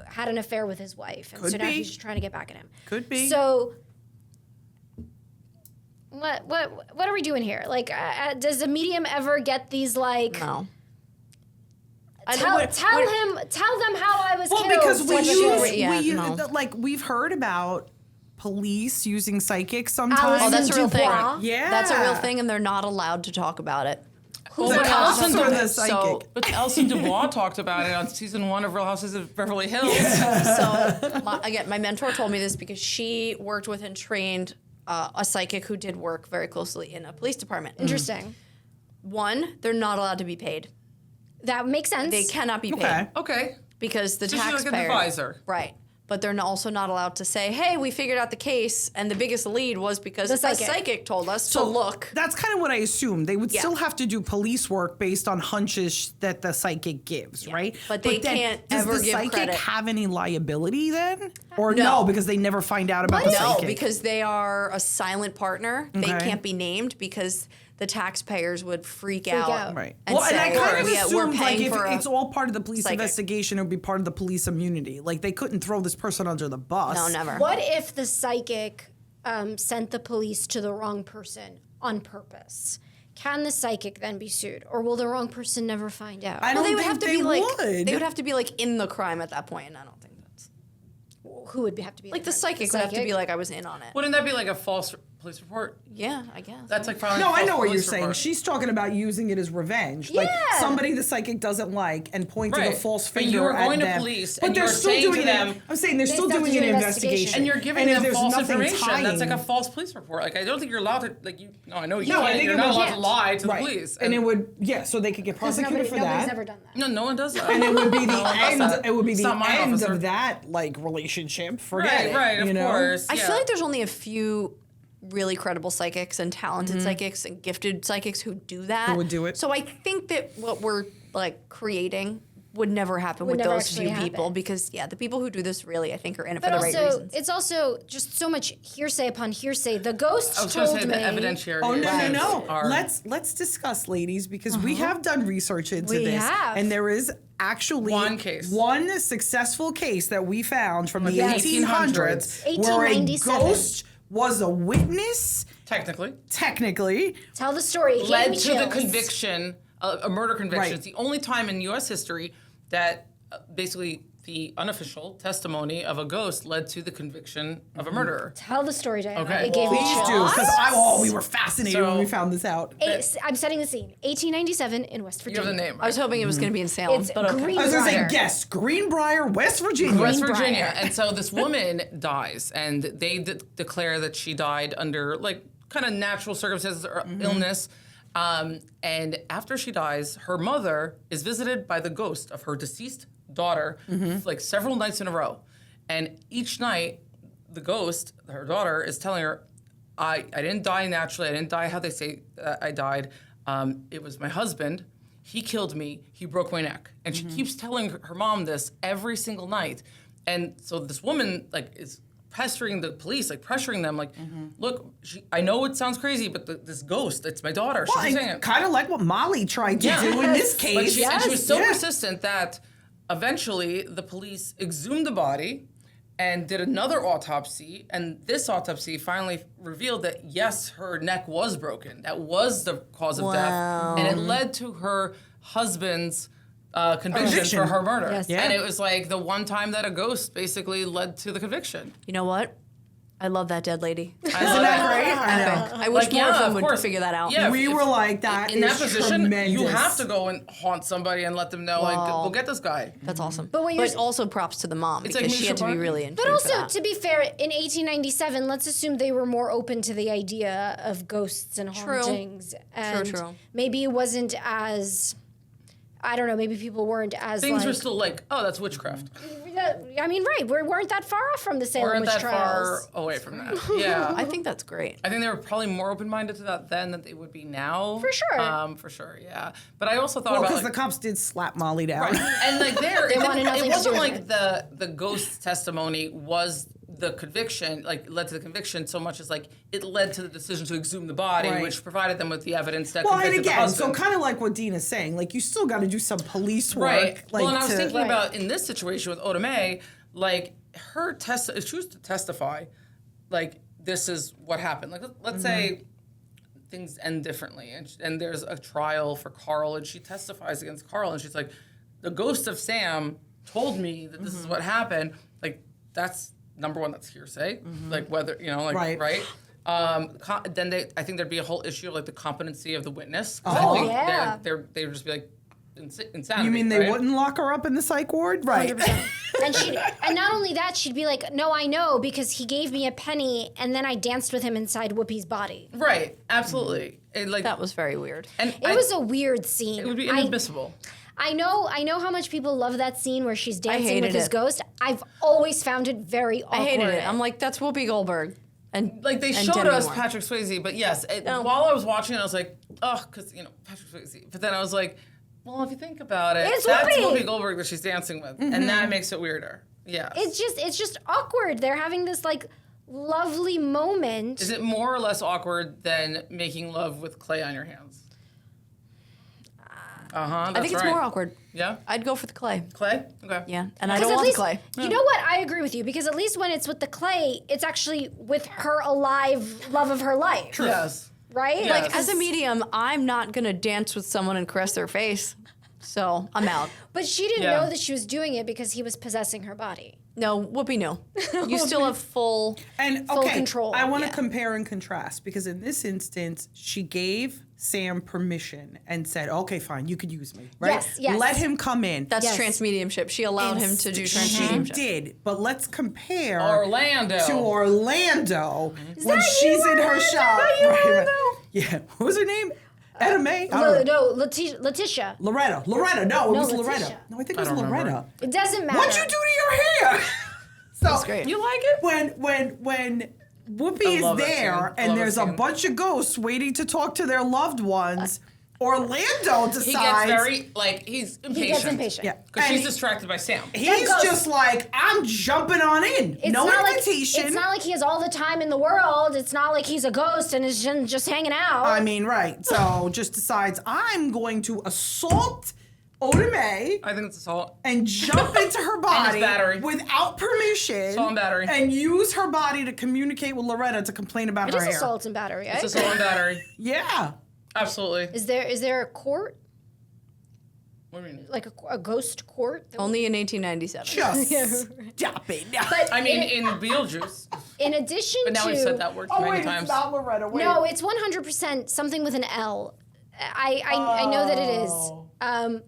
had an affair with his wife. And Could so now be. he's just trying to get back at him. Could be. So... What are we doing here? Like, does the medium ever get these, like... No. Tell them how I was Well, killed. because no. we've heard about police using psychics sometimes. Oh, that's a real thing. Dubois. Yeah. That's a real thing, and they're not allowed to talk about it. The But cops Alison or Dubois- the psychic? But Alison Dubois talked about it on season 1 of Real Houses of Beverly Hills. So, my mentor told me this because she worked with and trained a psychic who did work very closely in a police department. Interesting. One, they're not allowed to be paid. That makes sense. They cannot be paid. Okay. Okay. Because the So she's taxpayer... like an advisor. Right. But they're also not allowed to say, hey, we figured out the case, and the biggest lead was because The a psychic. psychic told us to look. That's kind of what I assume. They would Yeah. still have to do police work based on hunches that the psychic gives, right? But they can't does ever the give psychic credit. have any liability then? Or No. no, because they never find out about the No, psychic? because they are a silent partner. They Okay. can't be named because the taxpayers would freak out. out. Right. And Well, and say, I kind of we're assumed like paying if for it's all part of the police psychic. investigation, it would be part of the police immunity. Like they couldn't throw this person under the bus. No, never. What if the psychic sent the police to the wrong person on purpose? Can the psychic then be sued, or will the wrong person never find out? I don't They would think have to they be like would. they would have to be like in the crime at that point, and I don't think that's Who would have to be like the psychic would have to be like I was in on it. Wouldn't that be like a false police report? Yeah, I guess. That's like filing a No, I false know what you're police saying. report. She's talking about using it as revenge. Like Yeah. somebody the psychic doesn't like and pointing a Right. false But finger you were at going to them. police but and they're you were still saying to doing them- it. I'm saying they're They still still have to doing do an an investigation. And you're giving And if them there's false nothing information. That's like a tying- false police report. Like I don't think you're allowed to No, I know you No, I can't. think You're it not would- allowed to lie to the Right. police. And it would so they could get prosecuted for Nobody's that. ever done that. No one does that. And it would be the does end. that. It would be It's the not my end officer. of that like relationship. Forget it. Right, you of know? course. I yeah. feel like there's only a few really credible psychics and talented psychics and gifted psychics who do that. Who would do it. So I think that what we're like creating would never happen Would with never those actually few people happen. because the people who do this really I think are in it But for the right also, reasons. it's also just so much hearsay upon hearsay. The ghost I was going to told say me. the evidentiary. Oh no is- no no! are- Let's discuss, ladies, because we have done research into We this, have. and there is actually one successful case that we found from the Yes. 1800s where a 1897. ghost was a witness. Technically. Tell the story. It gave led me to the chills. conviction, a murder conviction. Right. It's the only time in U.S. history that basically the unofficial testimony of a ghost led to the conviction of a murderer. Tell the story, Diana. Okay. It gave me Please chills. do, because we were fascinated when we found this out. I'm setting the scene. 1897 in West You Virginia. have the name, I was right? hoping it was going to be in Salem, It's but okay. Green I was gonna say, Briar. guess Greenbrier, West Virginia. West Greenbrier. Virginia. And so this woman dies, and they declare that she died under like kind of natural circumstances or illness. And after she dies, her mother is visited by the ghost of her deceased daughter, like several nights in a row. And each night, the ghost, her daughter, is telling her, I didn't die naturally. I didn't die how they say I died. It was my husband. He killed me. He broke my neck. And she keeps telling her mom this every single night. And so this woman like is pestering the police, like pressuring them, like, look, I know it sounds crazy, but this ghost, it's my daughter. Well, She's saying it. kind of like what Molly tried to do in this But case. and she was so Yeah. persistent that eventually the police exhumed the body and did another autopsy. And this autopsy finally revealed that, yes, her neck was broken. That was the cause of death. And it led to her husband's conviction for her murder. Yes. Yeah. And it was like the one time that a ghost basically led to the conviction. You know what? I love that dead lady. Isn't that great? I know. I wish more of them would course. figure that out. Yeah, We were like, that in that is position, tremendous. you have to go and haunt somebody and let them know, like, Wow. go get this guy. That's awesome. But what you're also props to the mom It's because like she had to be Misha really in But tune for also, that. to be fair, in 1897, let's assume they were more open to the idea of ghosts and hauntings. And True. maybe it wasn't as, I don't know, maybe people weren't as Things like, were still like, oh, that's witchcraft. I mean, right, we weren't that far off from the Salem Weren't witch that trials. far away from that. Yeah. I think that's great. I think they were probably more open-minded to that then than they would be now. For sure. For sure, yeah. But I also thought Well, about because like, the cops did slap Molly down. right. And like there, They wanted nothing it to wasn't do with like the ghost testimony was the conviction, like led to the conviction so much as like it led to the decision to exhume the body, Right. which provided them with the evidence that Well, and convicted the again, so husband. kind of like what Dina's saying, like you still got to do some police work. Right. Like Well, and I was to- thinking Right. about in this situation with Oda Mae, like her if she was to testify, like this is what happened. Like let's say things end differently, and there's a trial for Carl, and she testifies against Carl, and she's like, the ghost of Sam told me that this is what happened. Like that's number one, that's hearsay. Like whether Right. right. Then I think there'd be a whole issue of like the competency of the witness. 'Cause Oh, I think yeah. they would just be like insanity. You mean they right? wouldn't lock her up in the psych ward? Right. 100%. And not only that, she'd be like, no, I know, because he gave me a penny and then I danced with him inside Whoopi's body. Right, absolutely. And like That was very weird. and It was a weird scene. it would be inadmissible. I know how much people love that scene where she's dancing hated with his it. ghost. I've always found it very awkward. I hated it. I'm like, that's Whoopi Goldberg. And Like they and showed Demi us Moore. Patrick Swayze, but yes, No. while I was watching it, I was like, oh, because Patrick Swayze. But then I was like, well, if you think about it, It's that's Whoopi. Whoopi Goldberg that she's dancing with, and that makes it weirder. Yeah. It's just awkward. They're having this like lovely moment. Is it more or less awkward than making love with clay on your hands? I think it's right. more awkward. Yeah. I'd go for the clay. Clay. Okay. Yeah. And I Because don't at want least, the clay. you know what? I agree with you because at least when it's with the clay, it's actually with her alive love of her life. Yes. Right? Yes. Like As a medium, I'm not going to dance with someone and caress their face. So I'm out. But she didn't Yeah. know that she was doing it because he was possessing her body. No, Whoopi, no. You still have full. And Full okay, control, I want to yeah. compare and contrast because in this instance, she gave Sam permission and said, "Okay, fine, you could use me, right? Yes, yes. Let him come in." That's Yes. trans mediumship. She allowed him to do trans She mediumship. did, but let's compare Orlando. to Orlando when that she's you, in her Orlando? shop. Is that you, Right, right. Orlando? Yeah, what was her name? Etta May? I don't know. No, Letitia. Loretta. No, it was Letitia. Loretta. No, I think it was I don't remember. Loretta. It doesn't matter. What'd you do to your hair? So That's great. You like it? when Whoopi is love that there scene. and Love there's that a scene. bunch of ghosts waiting to talk to their loved ones, Orlando decides He gets very he's impatient. He gets impatient. Yeah. Because And she's distracted by Sam. he's goes- just like, I'm jumping on in. It's No not invitation. Like, it's not like he has all the time in the world. It's not like he's a ghost and is just hanging out. I mean, right. So just decides I'm going to assault Oda Mae I think it's assault. and jump into her body battery. without permission Assault and battery. and use her body to communicate with Loretta to complain about it her is hair. assault and battery. It's Right? assault and battery. Yeah. Absolutely. Is there a court, What do you mean? like a ghost court? Only in 1897. Just stop it. But I mean, in Beetlejuice. in addition But now to we've said that word too many times. Loretta. Wait. no, it's 100% something with an L. I know that it is.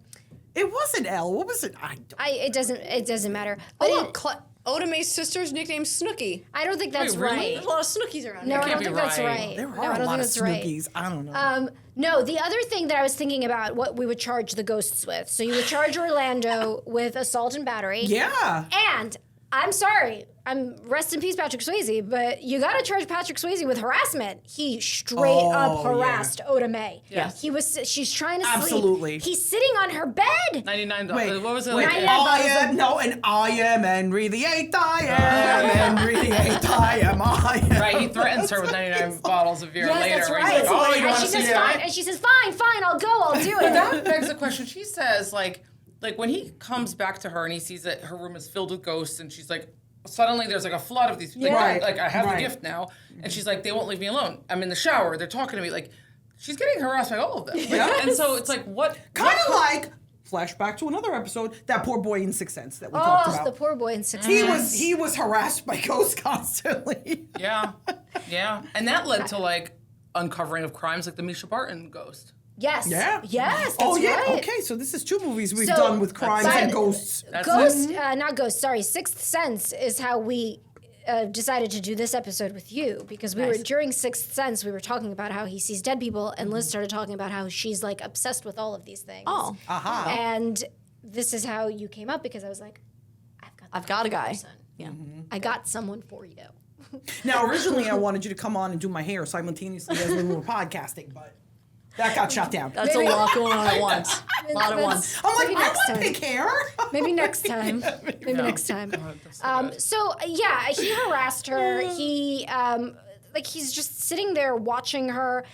It wasn't L. What was it? It doesn't matter. But Oh, look, Oda Mae's sister's nickname's Snooky. I don't think that's Wait, really? right. There's a lot of Snookies around No, here. I don't be think that's right. right. There No, are I a don't lot think of that's right. Snookies. I don't know. No, the other thing that I was thinking about, what we would charge the ghosts with. So you would charge Orlando with assault and battery. Yeah. And I'm sorry, rest in peace, Patrick Swayze, but you got to charge Patrick Swayze with harassment. He straight up harassed Oda Mae. Yes. She's trying to Absolutely. sleep. He's sitting on her bed. $99. Wait, What was it? wait. Like? I am Henry VIII. I am Henry VIII. I am. Right, he threatens her with 99 bottles of beer Yes, later. that's where right. he's like, oh, you and want she to says see fine. that? And she says, fine, I'll go, I'll do it. That begs the question. She says, like when he comes back to her and he sees that her room is filled with ghosts and she's like, suddenly there's like a flood of these. Like, Yeah. like I have the gift now, and she's like, they won't leave me alone. I'm in the shower. They're talking to me. Like, she's getting harassed by all of them. Like, and so it's like, what? Kind of like flashback to another episode, that poor boy in Sixth Sense that we talked about. The poor boy in Sixth Sense. He was harassed by ghosts constantly. Yeah, and that led to like uncovering of crimes like the Misha Barton ghost. Yes. Yeah. Yes, that's right. right. Okay, so this is 2 movies we've So, done with crimes and ghosts. Not Ghost, sorry. Sixth Sense is how we decided to do this episode with you, because we were, during Sixth Sense, we were talking about how he sees dead people, and Liz started talking about how she's like obsessed with all of these things. Oh. And this is how you came up, because I was like, I've got a guy. person. Yeah. I got someone for you. Now, originally, I wanted you to come on and do my hair simultaneously as we were podcasting, but that got shut down. That's a lot going on at once. A lot at once. I'm like, Maybe I next want time. pink hair. Maybe next time. Maybe next time. He harassed her. He he's just sitting there watching her.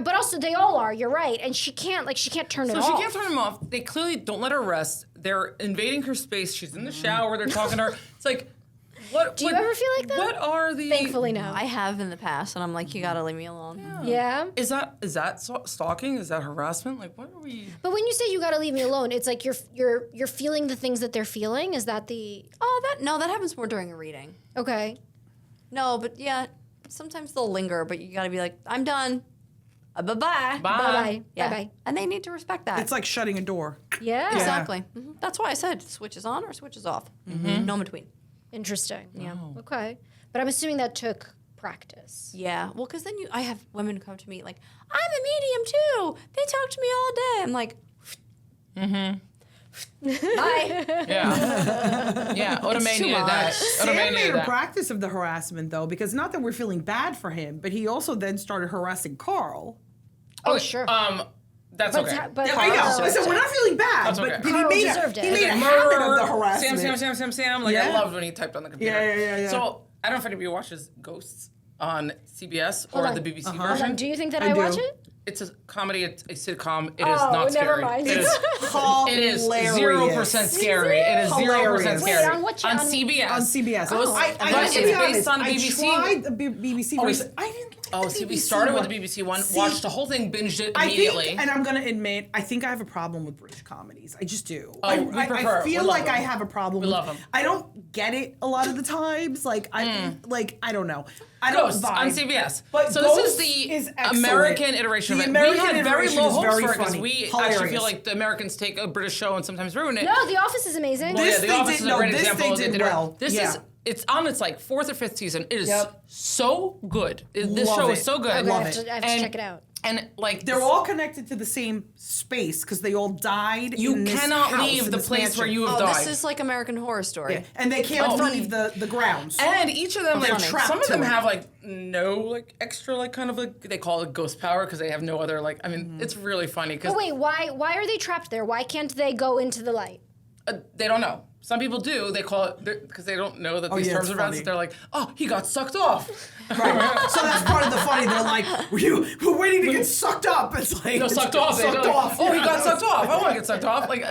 But also, they all are. You're right, and she can't turn it off. So she can't turn him off. They clearly don't let her rest. They're invading her space. She's in the shower. They're talking to her. It's like, what? Do you ever feel like that? What are the? Thankfully, no. I have in the past, and I'm like, you gotta leave me alone. Yeah. Is that stalking? Is that harassment? Like, what are we? But when you say you gotta leave me alone, it's like you're feeling the things that they're feeling. Is that the? That happens more during a reading. Okay. No, but yeah, sometimes they'll linger, but you gotta be like, I'm done. Bye-bye. Bye. Bye. Yeah. Bye. And they need to respect that. It's like shutting a door. Yeah. Exactly. That's why I said switches on or switches off. No in between. Interesting. Yeah. Wow. Okay. But I'm assuming that took practice. Yeah. Well, because then I have women come to me like, I'm a medium too. They talk to me all day. I'm like, bye. Yeah. Yeah. Otomay too needed that. much. Otomay Sam made needed a that. practice of the harassment, though, because not that we're feeling bad for him, but he also then started harassing Carl. Oh, sure. That's okay. But I know. Carl- I said we're not feeling bad, That's but okay. he Carl made deserved it. he made a Like, habit murderer, of the harassment. Sam. Like, I Yeah. loved when he typed on the computer. Yeah. So, I don't know if anybody watches Ghosts on CBS or on. the BBC Hold version. on. Do you think that I I watch do. it? It's a comedy. It's a sitcom. It is Oh, not never scary. mind. It is. It is Hilarious. 0% scary. It is 0% Hilarious. scary. Wait, on what On channel? CBS. On CBS. Ghosts, I but have it's to be honest, based on I BBC. tried the BBC version. I didn't get Oh, the see, we BBC started with one. the BBC one, See, watched the whole thing, binged it I immediately. think, and I'm gonna admit, I think I have a problem with British comedies. I just do. Oh, I we feel love like them. I have a problem. We with, love them. I don't get it a lot of the times. Like I don't know. I don't Ghosts vibe. on CBS. But so Ghosts this is is the excellent. American iteration The of it. American We had very iteration low is hopes very for it because funny. we actually Hilarious. feel like the Americans take a British show and sometimes ruin it. No, The Office is amazing. Well, This yeah, The they Office did- is a no, great this example. they of did did it. well. This Yeah. is it's on its like 4th or 5th season. It is Yep. so good. This Love show it. is so good. Okay, love I have it. to And- check it out. And like They're all connected to the same space because they all died. you in this cannot house, leave in the this place where mansion. you have Oh, died. this is like American Horror Story. Yeah. And they can't Oh. leave the grounds. And each of them, They're like trapped some of to them it. have like no like extra like kind of like they call it ghost power because they have no other like I mean it's really funny because But wait, why are they trapped there? Why can't they go into the light? they don't know. Some people do. They call it because they don't know that these yeah, terms it's are events. funny. They're like, oh, he got sucked off. Right. So that's part of the funny. They're like, we're waiting to get sucked up. It's like No, sucked off. Sucked They're like, off. oh, he got sucked off. I want to get sucked off. Like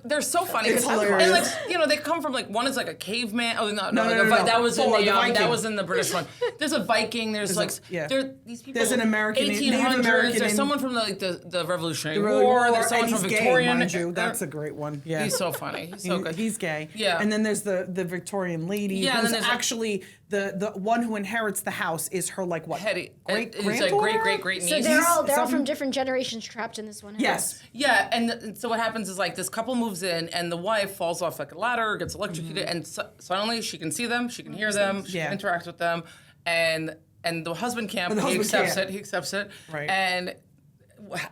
they're so funny. It's 'Cause- hilarious. And like they come from like one is like a caveman. Oh no, No, that was in Forward, the the Viking. that was in the British one. There's a Viking. There's like these people. There's an American, Native 1800s. American There's in- someone from the Revolutionary The War. There's and someone he's from gay, Victorian. mind you. That's a great one. Yeah. He's so funny. He's so good. He's gay. Yeah. And then there's the Victorian lady Yeah, and who's then there's, like- actually the one who inherits the house is her like what? Hetty. Great It's like granddaughter? great So niece. they're all something- from different generations trapped in this one house. Yes. Yeah, and so what happens is like this couple moves in, and the wife falls off like a ladder, gets electrocuted, and suddenly she can see them, she can hear them, she Yeah. can interact with them, and the husband can't, And the but he husband accepts can't. it. He accepts it, Right. and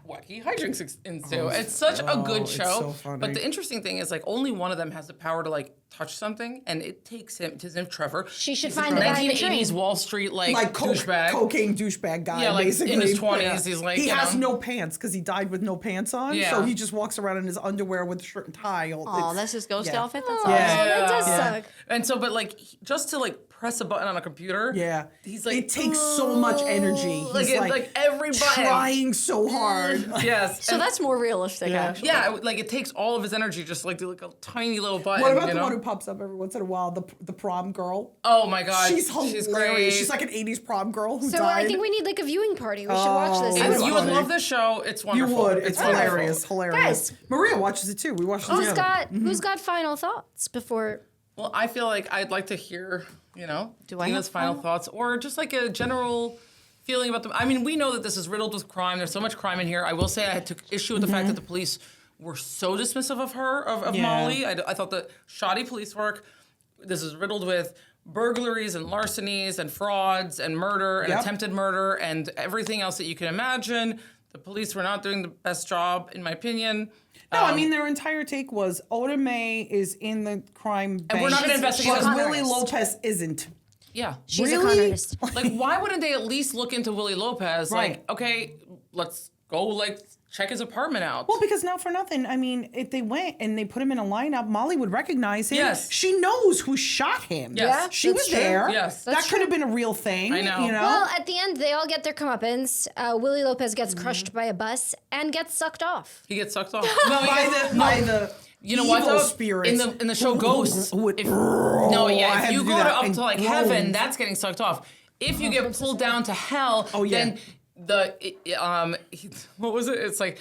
wacky hijinks ensue. It's such a good it's show. so funny. But the interesting thing is like only one of them has the power to like touch something, and it takes him. His name Trevor. She should He's find the guy in the 1980s train. Wall Street like Cocaine douchebag guy. Yeah, like, in basically. his 20s, he's like, he you has know. no pants because he died with no pants on. Yeah. So he just walks around in his underwear with a shirt and tie. Oh, that's his ghost yeah. outfit? That's Oh, awesome. that does Yeah. suck. And so, but like, just to like press a button on a computer. Yeah. He's like, it takes so much energy. He's like every button. trying so hard. Yes. So that's more realistic, actually. Yeah, like it takes all of his energy just like do like a tiny little button. What about you the know? one who pops up every once in a while, the prom girl? Oh my God. She's hilarious. great. She's like an 80s prom girl who So died. I think we need like a viewing party. We should watch this. And you would funny. love this show. It's you wonderful. would. It's wonderful. hilarious. Hilarious. Guys. Maria watches it too. We watched it together. Who's got final thoughts before? Well, I feel like I'd like to hear, I Dina's have final thoughts or just like a general feeling about them. I mean, we know that this is riddled with crime. There's so much crime in here. I will say I took issue with the fact that the police were so dismissive of her, of Molly. I thought that shoddy police work. This is riddled with burglaries and larcenies and frauds and murder and attempted murder and everything else that you can imagine. The police were not doing the best job, in my opinion. No, I mean, their entire take was Oda Mae is in the crime bank. And we're not gonna investigate But this. Willie Lopez isn't. Yeah. She's a Really? con artist. Like, why wouldn't they at least look into Willie Lopez? Right. Like, okay, let's go, like, check his apartment out. Well, because not for nothing. I mean, if they went and they put him in a lineup, Molly would recognize him. Yes. She knows who shot him. Yes. Yeah, She was that's true. there. Yes. That could have been a real thing. I know. You know? Well, at the end, they all get their comeuppance. Willie Lopez gets crushed by a bus and gets sucked off. He gets sucked off. No, he by gets, the you know evil what, though? spirits. In the show Ghost, who would- if I had you to do go that up and to, like, groan. heaven, that's getting sucked off. If you get pulled down to hell, then what was it? It's like,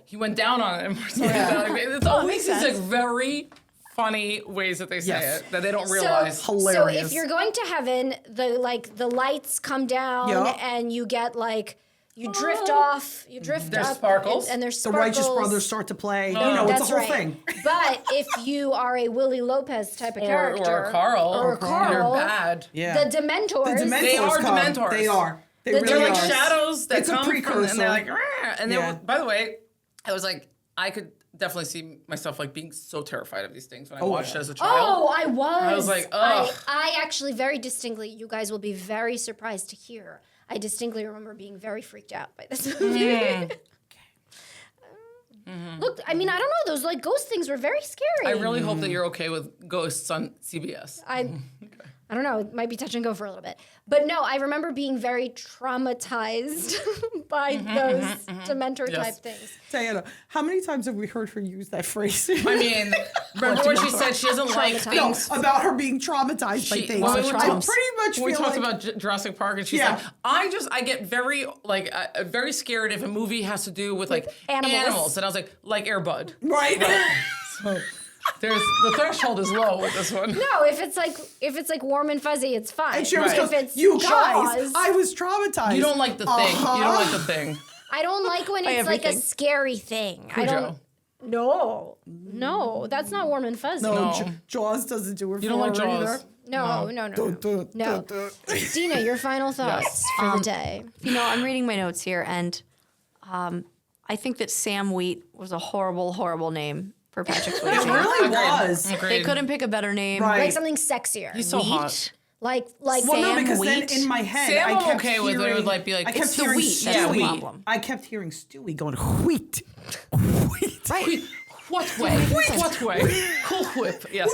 he went down on him or something like that. Like, it's always these like very funny ways that they say it that they don't realize. Hilarious. So if you're going to heaven, the lights come down and you get like you drift off, you drift There's up, sparkles. and there's the sparkles. Righteous Brothers start to play. Oh. It's That's a whole right. thing. But if you are a Willie Lopez type of character, or a Carl, or a Carl, you're bad. Yeah. the Dementors, They are come. Dementors. They are. They They're really They're like are. shadows that It's a come from, precursor. and they're like, "Rah!" And Yeah. then, by the way, I was like, I could definitely see myself like being so terrified of these things when I watched it as a child. Oh, I was. I was like, ugh. I actually very distinctly, you guys will be very surprised to hear. I distinctly remember being very freaked out by this movie. Look, I mean, I don't know. Those like ghost things were very scary. I really hope that you're okay with Ghosts on CBS. I don't know. It might be touch and go for a little bit. But no, I remember being very traumatized by those Dementor type things. Diana, how many times have we heard her use that phrase? I mean, remember when she said she doesn't like no, things? about her being traumatized by things. When we I were pretty talking- much when we feel talked like about Jurassic Park, and she's Yeah. like, I get very very scared if a movie has to do with like animals. and I was like Air Bud. right. So there's the threshold is low with this one. No, if it's like warm and fuzzy, it's fine. And she always If goes, it's "You guys, Jaws, I was traumatized." You don't like the thing. You don't like the thing. I don't like when it's like a everything. scary thing. I don't. No, that's not warm and fuzzy. No, No. Jaws doesn't do it. You don't like for her Jaws. either. No. Dina, your final thoughts for the day. You know, I'm reading my notes here, and I think that Sam Wheat was a horrible, horrible name for Patrick It Swayze. really Agreed. was. Agreed. They couldn't pick a better name. Right. Like something sexier. He's so hot. Like Well, no, Sam because Wheat. then in my head, Sam, I I'm kept okay hearing, with it. It would like be like I kept It's the hearing wheat. That's Yeah, the wheat. problem. I kept hearing Stewie going wheat, wheat. Right. What way? What way? Cool whip. Yes.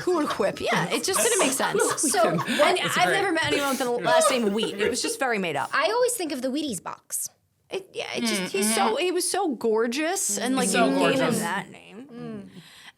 Who would whip? Yeah, it just didn't make sense. So And I've great. never met anyone with the last name Wheat. It was just very made up. I always think of the Wheaties box. He was so gorgeous, and like so you gave him gorgeous. that name.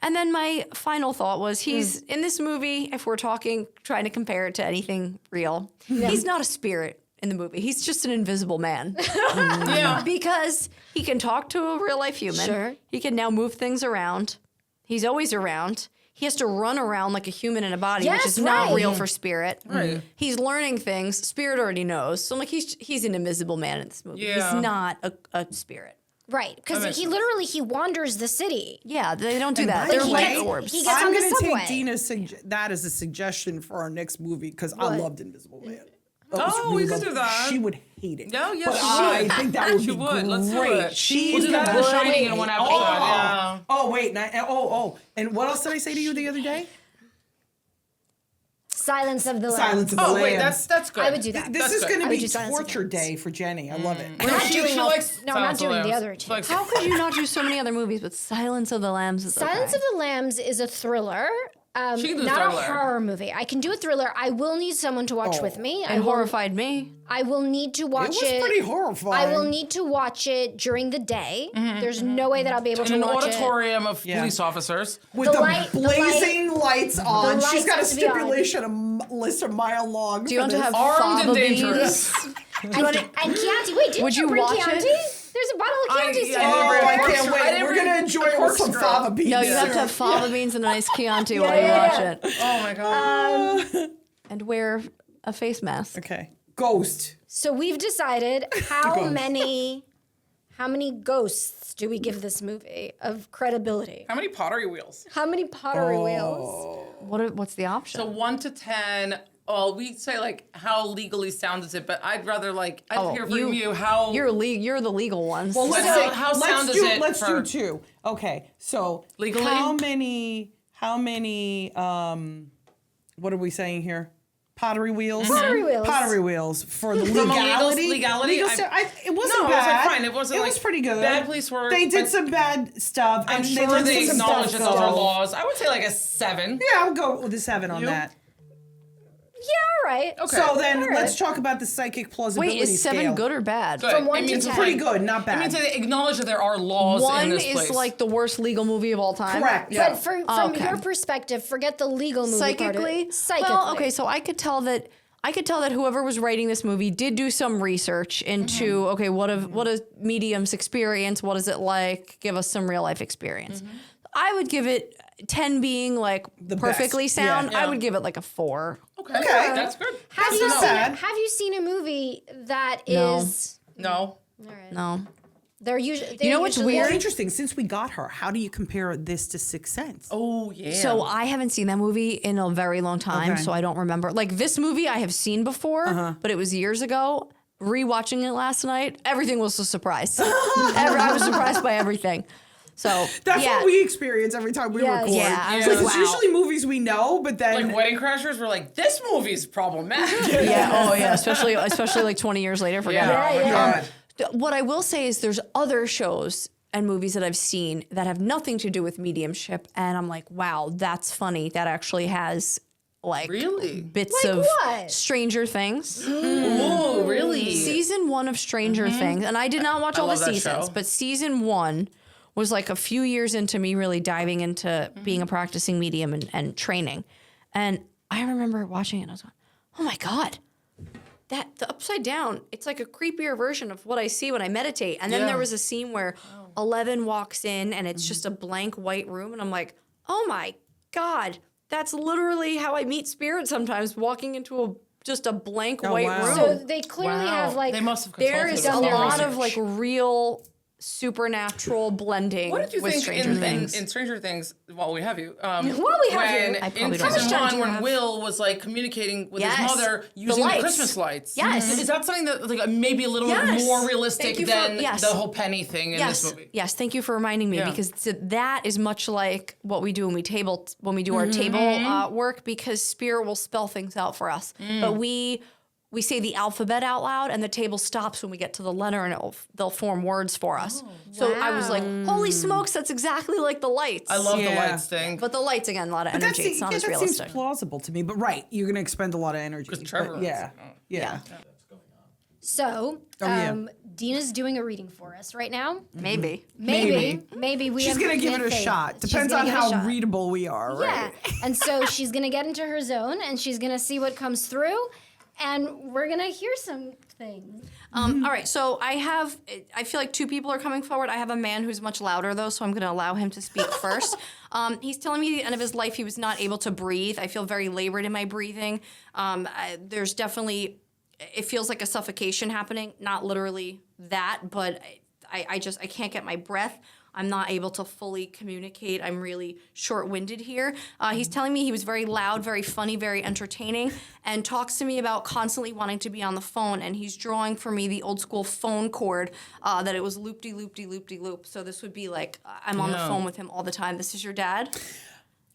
And then my final thought was he's in this movie, if we're trying to compare it to anything real, he's not a spirit in the movie. He's just an invisible man. Yeah. Because he can talk to a real life human. Sure. He can now move things around. He's always around. He has to run around like a human in a body, which Yes, is not right. real for spirit. Right. He's learning things. Spirit already knows. So I'm like, he's an invisible man in this movie. Yeah. He's not a spirit. Right, because makes he sense. literally wanders the city. Yeah, they don't do And that. by They're the light way, orbs. he gets I'm on the going to subway. take Dina's that as a suggestion for our next movie because I loved Invisible Man. We could do that. She would hate it. No, yeah, but she I would. think that would She be would. great. Let's do it. We'll She's do that gonna in Shining in one episode. Yeah. Oh wait, and what else did I say to you the other day? Silence of the Lambs. Silence of the Oh Lambs. wait, that's good. I would do that. This That's is good. going to I would be do Silence of the torture Lambs. day for Jenny. I love it. We're not doing she all- likes no, we're not Silence of doing the Lambs. other two. She likes- How could you not do so many other movies, but Silence of the Lambs is Silence okay? of the Lambs is a thriller. She can do not thriller. a horror movie. I can do a thriller. I will need someone to watch with me. It horrified me. I will need to watch It was pretty horrifying. I will need to watch it during the day. There's no way that I'll be able In to an watch auditorium of police officers. With the, light- the blazing lights on. lights She's got a have to be on. stipulation list a mile long. Do you want to have Armed fava and beans? dangerous. And Chianti. Wait, didn't Would you you bring watch Chianti? it? There's a bottle of Chianti I still. didn't Oh, bring I a can't corkscrew. I wait. didn't We're bring going to enjoy it with some corkscrew. fava beans. No, you have to soon. have fava beans and a nice Chianti while you yeah, watch yeah. it. Oh my god. And wear a face mask. Okay. Ghost. So we've decided how many ghosts do we give this movie of credibility? How many pottery wheels? How many pottery wheels? What's the option? So 1 to 10. Well, we say like how legally sound is it, but I'd rather like I'd hear from you how You're the legal ones. Well, let's So say, how sound is it Let's for- do 2. Okay. So Legally? how many what are we saying here? Pottery wheels? Pottery wheels. Pottery wheels for the From a legality. legality, Legal it wasn't No, it was, bad. like, fine. It wasn't, was like, pretty good. bad police work, They did but- some bad stuff. I'm and sure let they some acknowledge stuff that those are go. laws. I would say like a 7. Yeah, I'll go with a 7 on You? that. Yeah, all right. Okay. So then All right. let's talk about the psychic plausibility Wait, is 7 scale. good or bad? Good. From 1 It to means 10. Pretty good, not It bad. means they acknowledge that there are laws in 1 this is place. like the worst legal movie of all time. Correct. Yeah. But from okay. your perspective, forget the legal movie part of Psychically? it. Psychically. Well, okay, so I could tell that whoever was writing this movie did do some research into okay, what a medium's experience, what is it like? Give us some real life experience. I would give it 10 being like The perfectly best. sound. Yeah. I would give it like a 4. Okay, that's good. Have That's you not seen bad. Have you seen a movie that No. is? No. All right. No. They're usually. You know what's Well, weird? interesting. Since we got her, how do you compare this to Sixth Sense? Oh yeah. So I haven't seen that movie in a very long time, Okay. so I don't remember. Like this movie I have seen before, but it was years ago. Rewatching it last night, everything was a surprise. I was surprised by everything. So That's yeah. what we experience every time we Yes. record. Yeah, I was Like, like, it's wow. usually movies we know, but then like Wedding Crashers were like, this movie's problematic. Yeah, oh yeah, especially like 20 years later. Forget Yeah. it. Yeah. What I will say is there's other shows and movies that I've seen that have nothing to do with mediumship, and I'm like, wow, that's funny. That actually has like Really? bits Like of what? Stranger Things. Oh, really? Season 1 of Stranger Things, and I did not watch all the love that seasons, show. but season 1 was like a few years into me really diving into being a practicing medium and training. And I remember watching it and I was going, oh my God, that the upside down, it's like a creepier version of what I see when I meditate. And then Yeah. there was a scene where 11 walks in and it's just a blank white room. And I'm like, oh my God, that's literally how I meet spirits sometimes, walking into just a blank white wow. room. So they clearly Wow. have like. They must have There consulted is with a some lot of research. like real supernatural blending What did you with think Stranger Things. in Stranger Things? While we have you, While we have you. when I in probably don't season know. 1, do you when have? Will was like communicating with Yes. his mother The using the lights. Christmas lights. Yes. Is that something that like maybe a little Yes. bit more Thank realistic you for- than yes. the whole penny thing in this Yes, movie? yes. Thank you for reminding me Yeah. because that is much like what we do when we do our table work, because spirit will spell things out for us. But we say the alphabet out loud, and the table stops when we get to the letter, and they'll form words for us. So I was like, holy smokes, that's exactly like the lights. I love the Yeah. lights thing. But the lights again, a lot of But energy. It's not as that seems realistic. plausible to me. But right, you're going to expend a lot of energy. Because Trevor But is, yeah, yeah. So, yeah. Dina's doing a reading for us right now. Maybe. Maybe we She's have going to give it a faith. shot. She's Depends gonna on give it a how shot. readable we are, Yeah. right? And so she's going to get into her zone and she's going to see what comes through. And we're going to hear some things. All right, so I feel like 2 people are coming forward. I have a man who's much louder, though, so I'm going to allow him to speak first. He's telling me at the end of his life he was not able to breathe. I feel very labored in my breathing. There's definitely, it feels like a suffocation happening. Not literally that, but I can't get my breath. I'm not able to fully communicate. I'm really short-winded here. He's telling me he was very loud, very funny, very entertaining, and talks to me about constantly wanting to be on the phone. And he's drawing for me the old-school phone cord, that it was loop-de-loop-de-loop-de-loop. So this would be like, I'm on the phone with him all the time. This is your dad?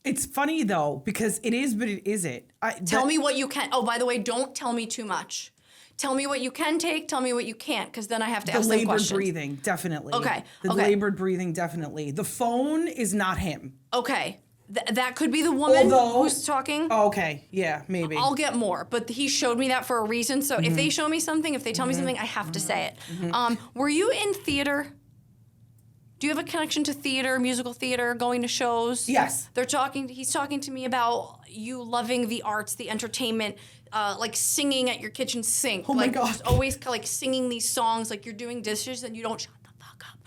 It's funny, though, because it is, but it isn't. Tell me what you can. Oh, by the way, don't tell me too much. Tell me what you can take. Tell me what you can't, because then I have to The ask them labored questions. breathing, definitely. Okay, The okay. labored breathing, definitely. The phone is not him. Okay. That could be the woman who's talking. Oh, okay, yeah, maybe. I'll get more, but he showed me that for a reason. So if they show me something, if they tell me something, I have to say it. Were you in theater? Do you have a connection to theater, musical theater, going to shows? Yes. He's talking to me about you loving the arts, the entertainment, like singing at your kitchen sink. Oh my like, God. just always like singing these songs, like you're doing dishes and you don't shut the fuck up.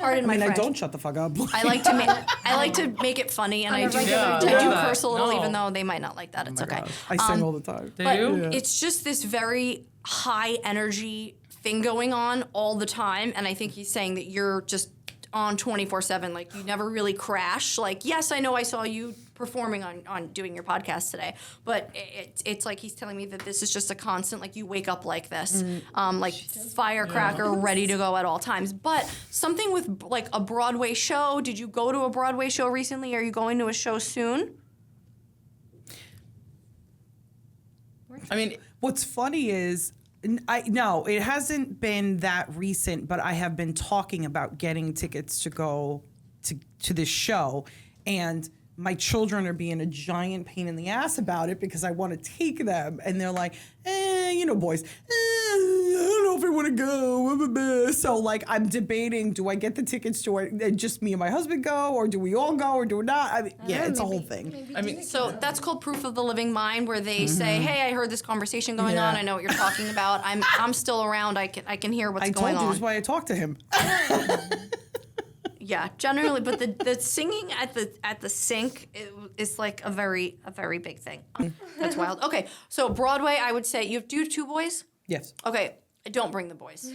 Pardon my French. I don't shut the fuck up. I like to make it funny, and I do curse a little, even though they might not like that. It's okay. God. I sing all the time. But it's just this very high energy thing going on all the time, and I think he's saying that you're just on 24/7, like you never really crash. Like, yes, I know I saw you performing on doing your podcast today, but it's like he's telling me that this is just a constant, like you wake up like this, like firecracker ready to go at all times. But something with like a Broadway show, did you go to a Broadway show recently? Are you going to a show soon? I mean, what's funny is, no, it hasn't been that recent, but I have been talking about getting tickets to go to this show, and my children are being a giant pain in the ass about it because I want to take them, and they're like, boys, I don't know if I want to go. So like, I'm debating: do I get the tickets? Do I just me and my husband go, or do we all go, or do we not? I mean, it's a whole thing. I mean, so that's called proof of the living mind, where they say, "Hey, I heard this conversation going on. I know what you're talking about. I'm still around. I can hear what's going on." I told you that's why I talked to him. Yeah, generally, but the singing at the sink is like a very big thing. That's wild. Okay, so Broadway, I would say do you have 2 boys? Yes. Okay, don't bring the boys.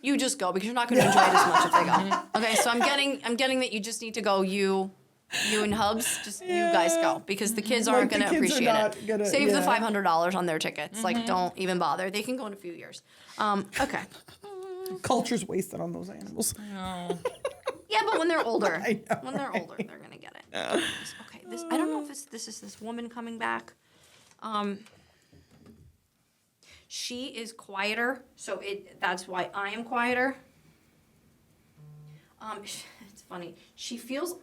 You just go because you're not going to enjoy it as much if they go. Okay, so I'm getting that you just need to go. You and Hubs, just you guys go because the kids aren't going to appreciate it. Save the $500 on their tickets. Like, don't even bother. They can go in a few years. Okay. Culture's wasted on those animals. no. Yeah, but when they're older, they're gonna get it. Okay, I don't know if this is this woman coming back. She is quieter, so that's why I am quieter. It's funny. She feels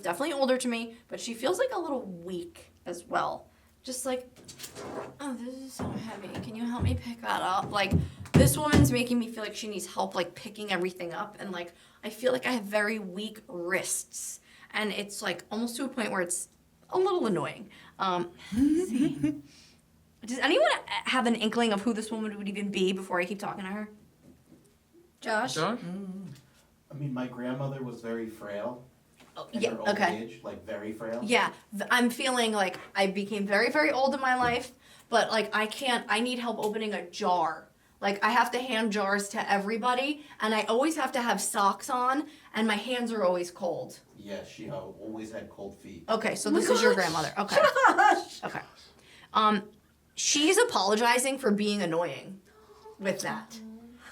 definitely older to me, but she feels like a little weak as well. Just like, oh, this is so heavy. Can you help me pick that up? Like, this woman's making me feel like she needs help, like, picking everything up. And, like, I feel like I have very weak wrists. And it's, like, almost to a point where it's a little annoying. Let's see. Does anyone have an inkling of who this woman would even be before I keep talking to her? Josh? Josh? I mean, my grandmother was very frail. In Yeah, her old okay. age, like very frail. Yeah, I'm feeling like I became very, very old in my life, but like I need help opening a jar. Like I have to hand jars to everybody, and I always have to have socks on, and my hands are always cold. Yeah, she always had cold feet. Okay, so this is your grandmother. Okay. Okay. She's apologizing for being annoying with that.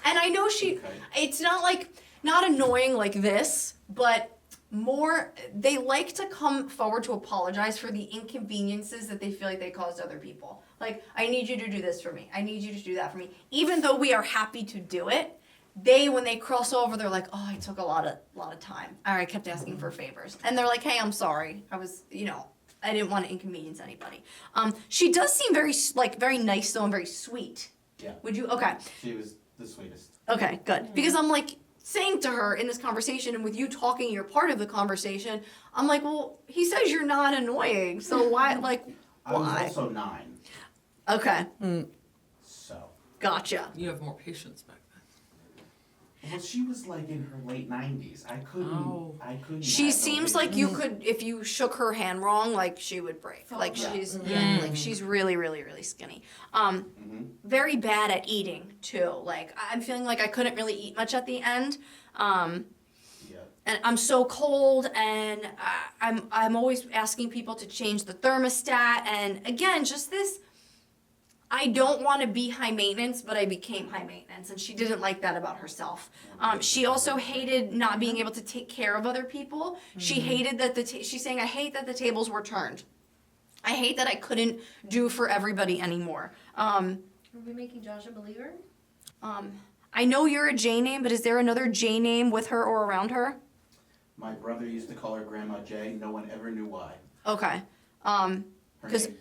And I know it's not annoying like this, but more, they like to come forward to apologize for the inconveniences that they feel like they caused other people. Like, I need you to do this for me. I need you to do that for me. Even though we are happy to do it, when they cross over, they're like, oh, I took a lot of time. Or I kept asking for favors. And they're like, hey, I'm sorry. I was, I didn't want to inconvenience anybody. She does seem very nice though and very sweet. Yeah. Would you? Okay. She was the sweetest. Okay, good. Because I'm like saying to her in this conversation, and with you talking, you're part of the conversation. I'm like, well, he says you're not annoying, so why? Like, I was why? also 9. Okay. So. Gotcha. You have more patience back then. Well, she was like in her late 90s. I couldn't. She have seems no like you could, if you shook her hand wrong, like she would break. Like she's really, really, really skinny. Very bad at eating too. Like I'm feeling like I couldn't really eat much at the end. And I'm so cold, and I'm always asking people to change the thermostat. And again, just this. I don't want to be high maintenance, but I became high maintenance, and she didn't like that about herself. She also hated not being able to take care of other people. She hated that she's saying, I hate that the tables were turned. I hate that I couldn't do for everybody anymore. Are we making Josh a believer? I know you're a J name, but is there another J name with her or around her? My brother used to call her Grandma J. No one ever knew why. Okay. Her 'Cause name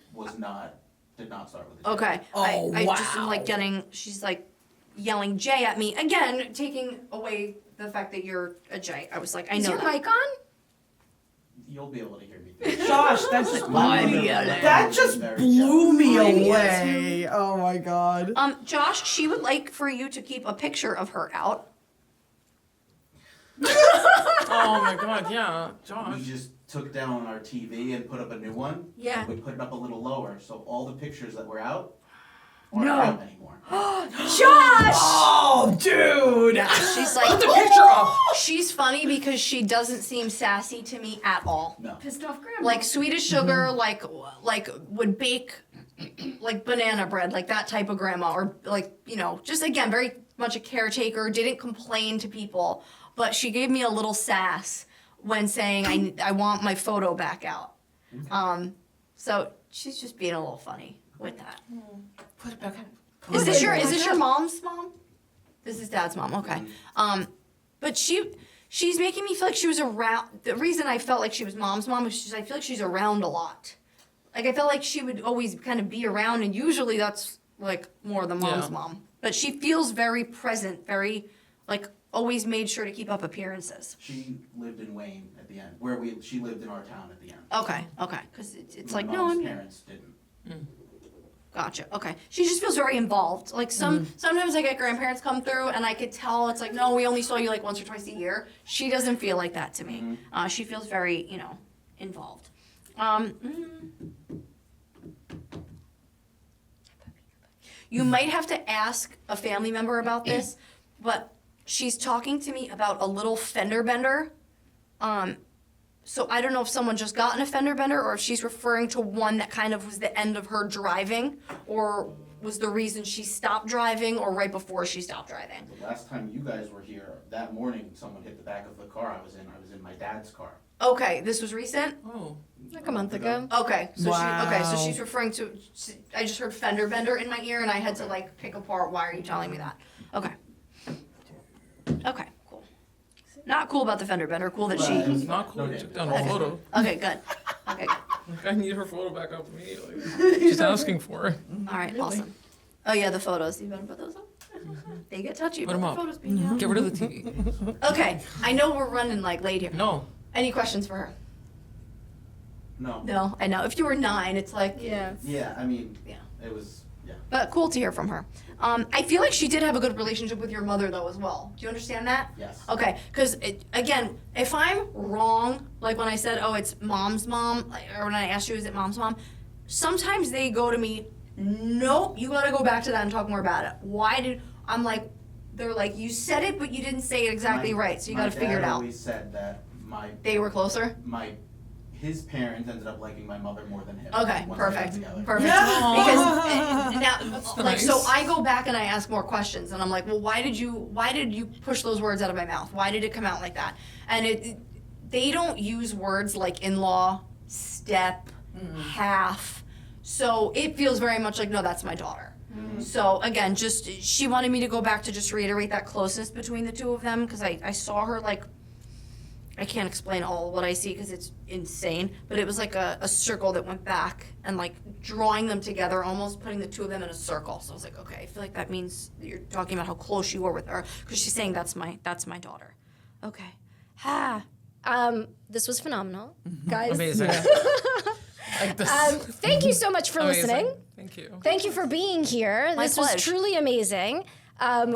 did not start with a J. Okay. Oh, I just am wow. like she's like yelling J at me. Again, taking away the fact that you're a J. I was like, I Is know your that. mic on? You'll be able to hear me. Josh, that just blew me away. Oh my god. Josh, she would like for you to keep a picture of her out. Oh my God, yeah, Josh. We just took down our TV and put up a new one. Yeah. We put it up a little lower, so all the pictures that were out aren't out anymore. Josh! Oh, dude. She's like, Put the picture up. she's funny because she doesn't seem sassy to me at all. No. Pissed off grandma. Like Swedish sugar, like would bake like banana bread, like that type of grandma, or like, you know, just again, very much a caretaker, didn't complain to people, but she gave me a little sass when saying I want my photo back out. So she's just being a little funny with that. Put it back up. Is this your mom's mom? This is Dad's mom. Okay. But she's making me feel like she was around. The reason I felt like she was Mom's mom is I feel like she's around a lot. Like I felt like she would always kind of be around, and usually that's like more the mom's mom. But she feels very present, very like always made sure to keep up appearances. She lived in Wayne at the end, she lived in our town at the end. Okay. Because it's My like no, mom's parents didn't. Gotcha. Okay. She just feels very involved. Like sometimes I get grandparents come through and I could tell it's like, no, we only saw you like once or twice a year. She doesn't feel like that to me. She feels very, involved. You might have to ask a family member about this, but she's talking to me about a little fender bender. So I don't know if someone just got in a fender bender or if she's referring to one that kind of was the end of her driving or was the reason she stopped driving or right before she stopped driving. The last time you guys were here, that morning, someone hit the back of the car I was in. I was in my dad's car. Okay, this was recent? Oh. Like a month ago. Okay, so Wow. she's referring to, I just heard fender bender in my ear and I had to like pick apart, why are you telling me that? Okay. Okay, cool. Not cool about the fender bender, cool that she, It's not cool. You took down a photo. okay, good. Okay, good. Like, I need her photo back up immediately. She's asking for it. All right, awesome. Oh yeah, the photos. You better put those up. They get touchy. Put 'em the up. Photos being out. Get rid of the TV. Okay, I know we're running like late here. No. Any questions for her? No. No, I know. If you were 9, it's like, Yeah. Yeah, I mean, Yeah. it was, yeah. but cool to hear from her. I feel like she did have a good relationship with your mother though as well. Do you understand that? Yes. Okay, because again, if I'm wrong, like when I said, oh, it's Mom's mom, or when I asked you, is it Mom's mom? Sometimes they go to me, nope, you gotta go back to that and talk more about it. I'm like, they're like, you said it, but you didn't say it exactly right, so you gotta figure it My dad out. always said that They were closer? his parents ended up liking my mother more than him. Okay, once they got perfect. together. Perfect. Because now, like, nice. so I go back and I ask more questions, and I'm like, well, why did you push those words out of my mouth? Why did it come out like that? And they don't use words like in-law, step, half. So it feels very much like, no, that's my daughter. So again, just she wanted me to go back to just reiterate that closeness between the two of them because I saw her like. I can't explain all what I see because it's insane, but it was like a circle that went back and like drawing them together, almost putting the two of them in a circle. So I was like, okay, I feel like that means that you're talking about how close you were with her because she's saying that's my daughter. Okay. Ha. This was phenomenal, guys. Amazing. Like this. Thank you so much for Amazing. listening. Thank you. Thank you for being here. My This was pleasure. truly amazing.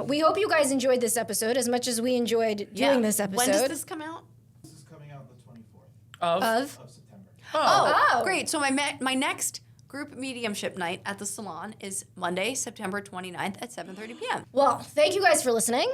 We hope you guys enjoyed this episode as much as we enjoyed doing this episode. When does this come out? This is coming out the 24th Of? of September. Oh. Great. So my next group mediumship night at the salon is Monday, September 29th at 7:30 p.m. Well, thank you guys for listening.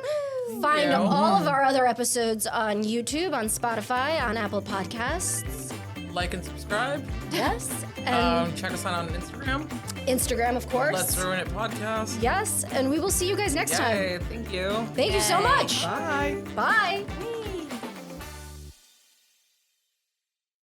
Find you. all of our other episodes on YouTube, on Spotify, on Apple Podcasts. Like and subscribe. Yes. And Check us out on Instagram. Instagram, of course. Let's Ruin It podcast. Yes. And we will see you guys next time. Yay, thank you. Thank you so much. Bye. Bye.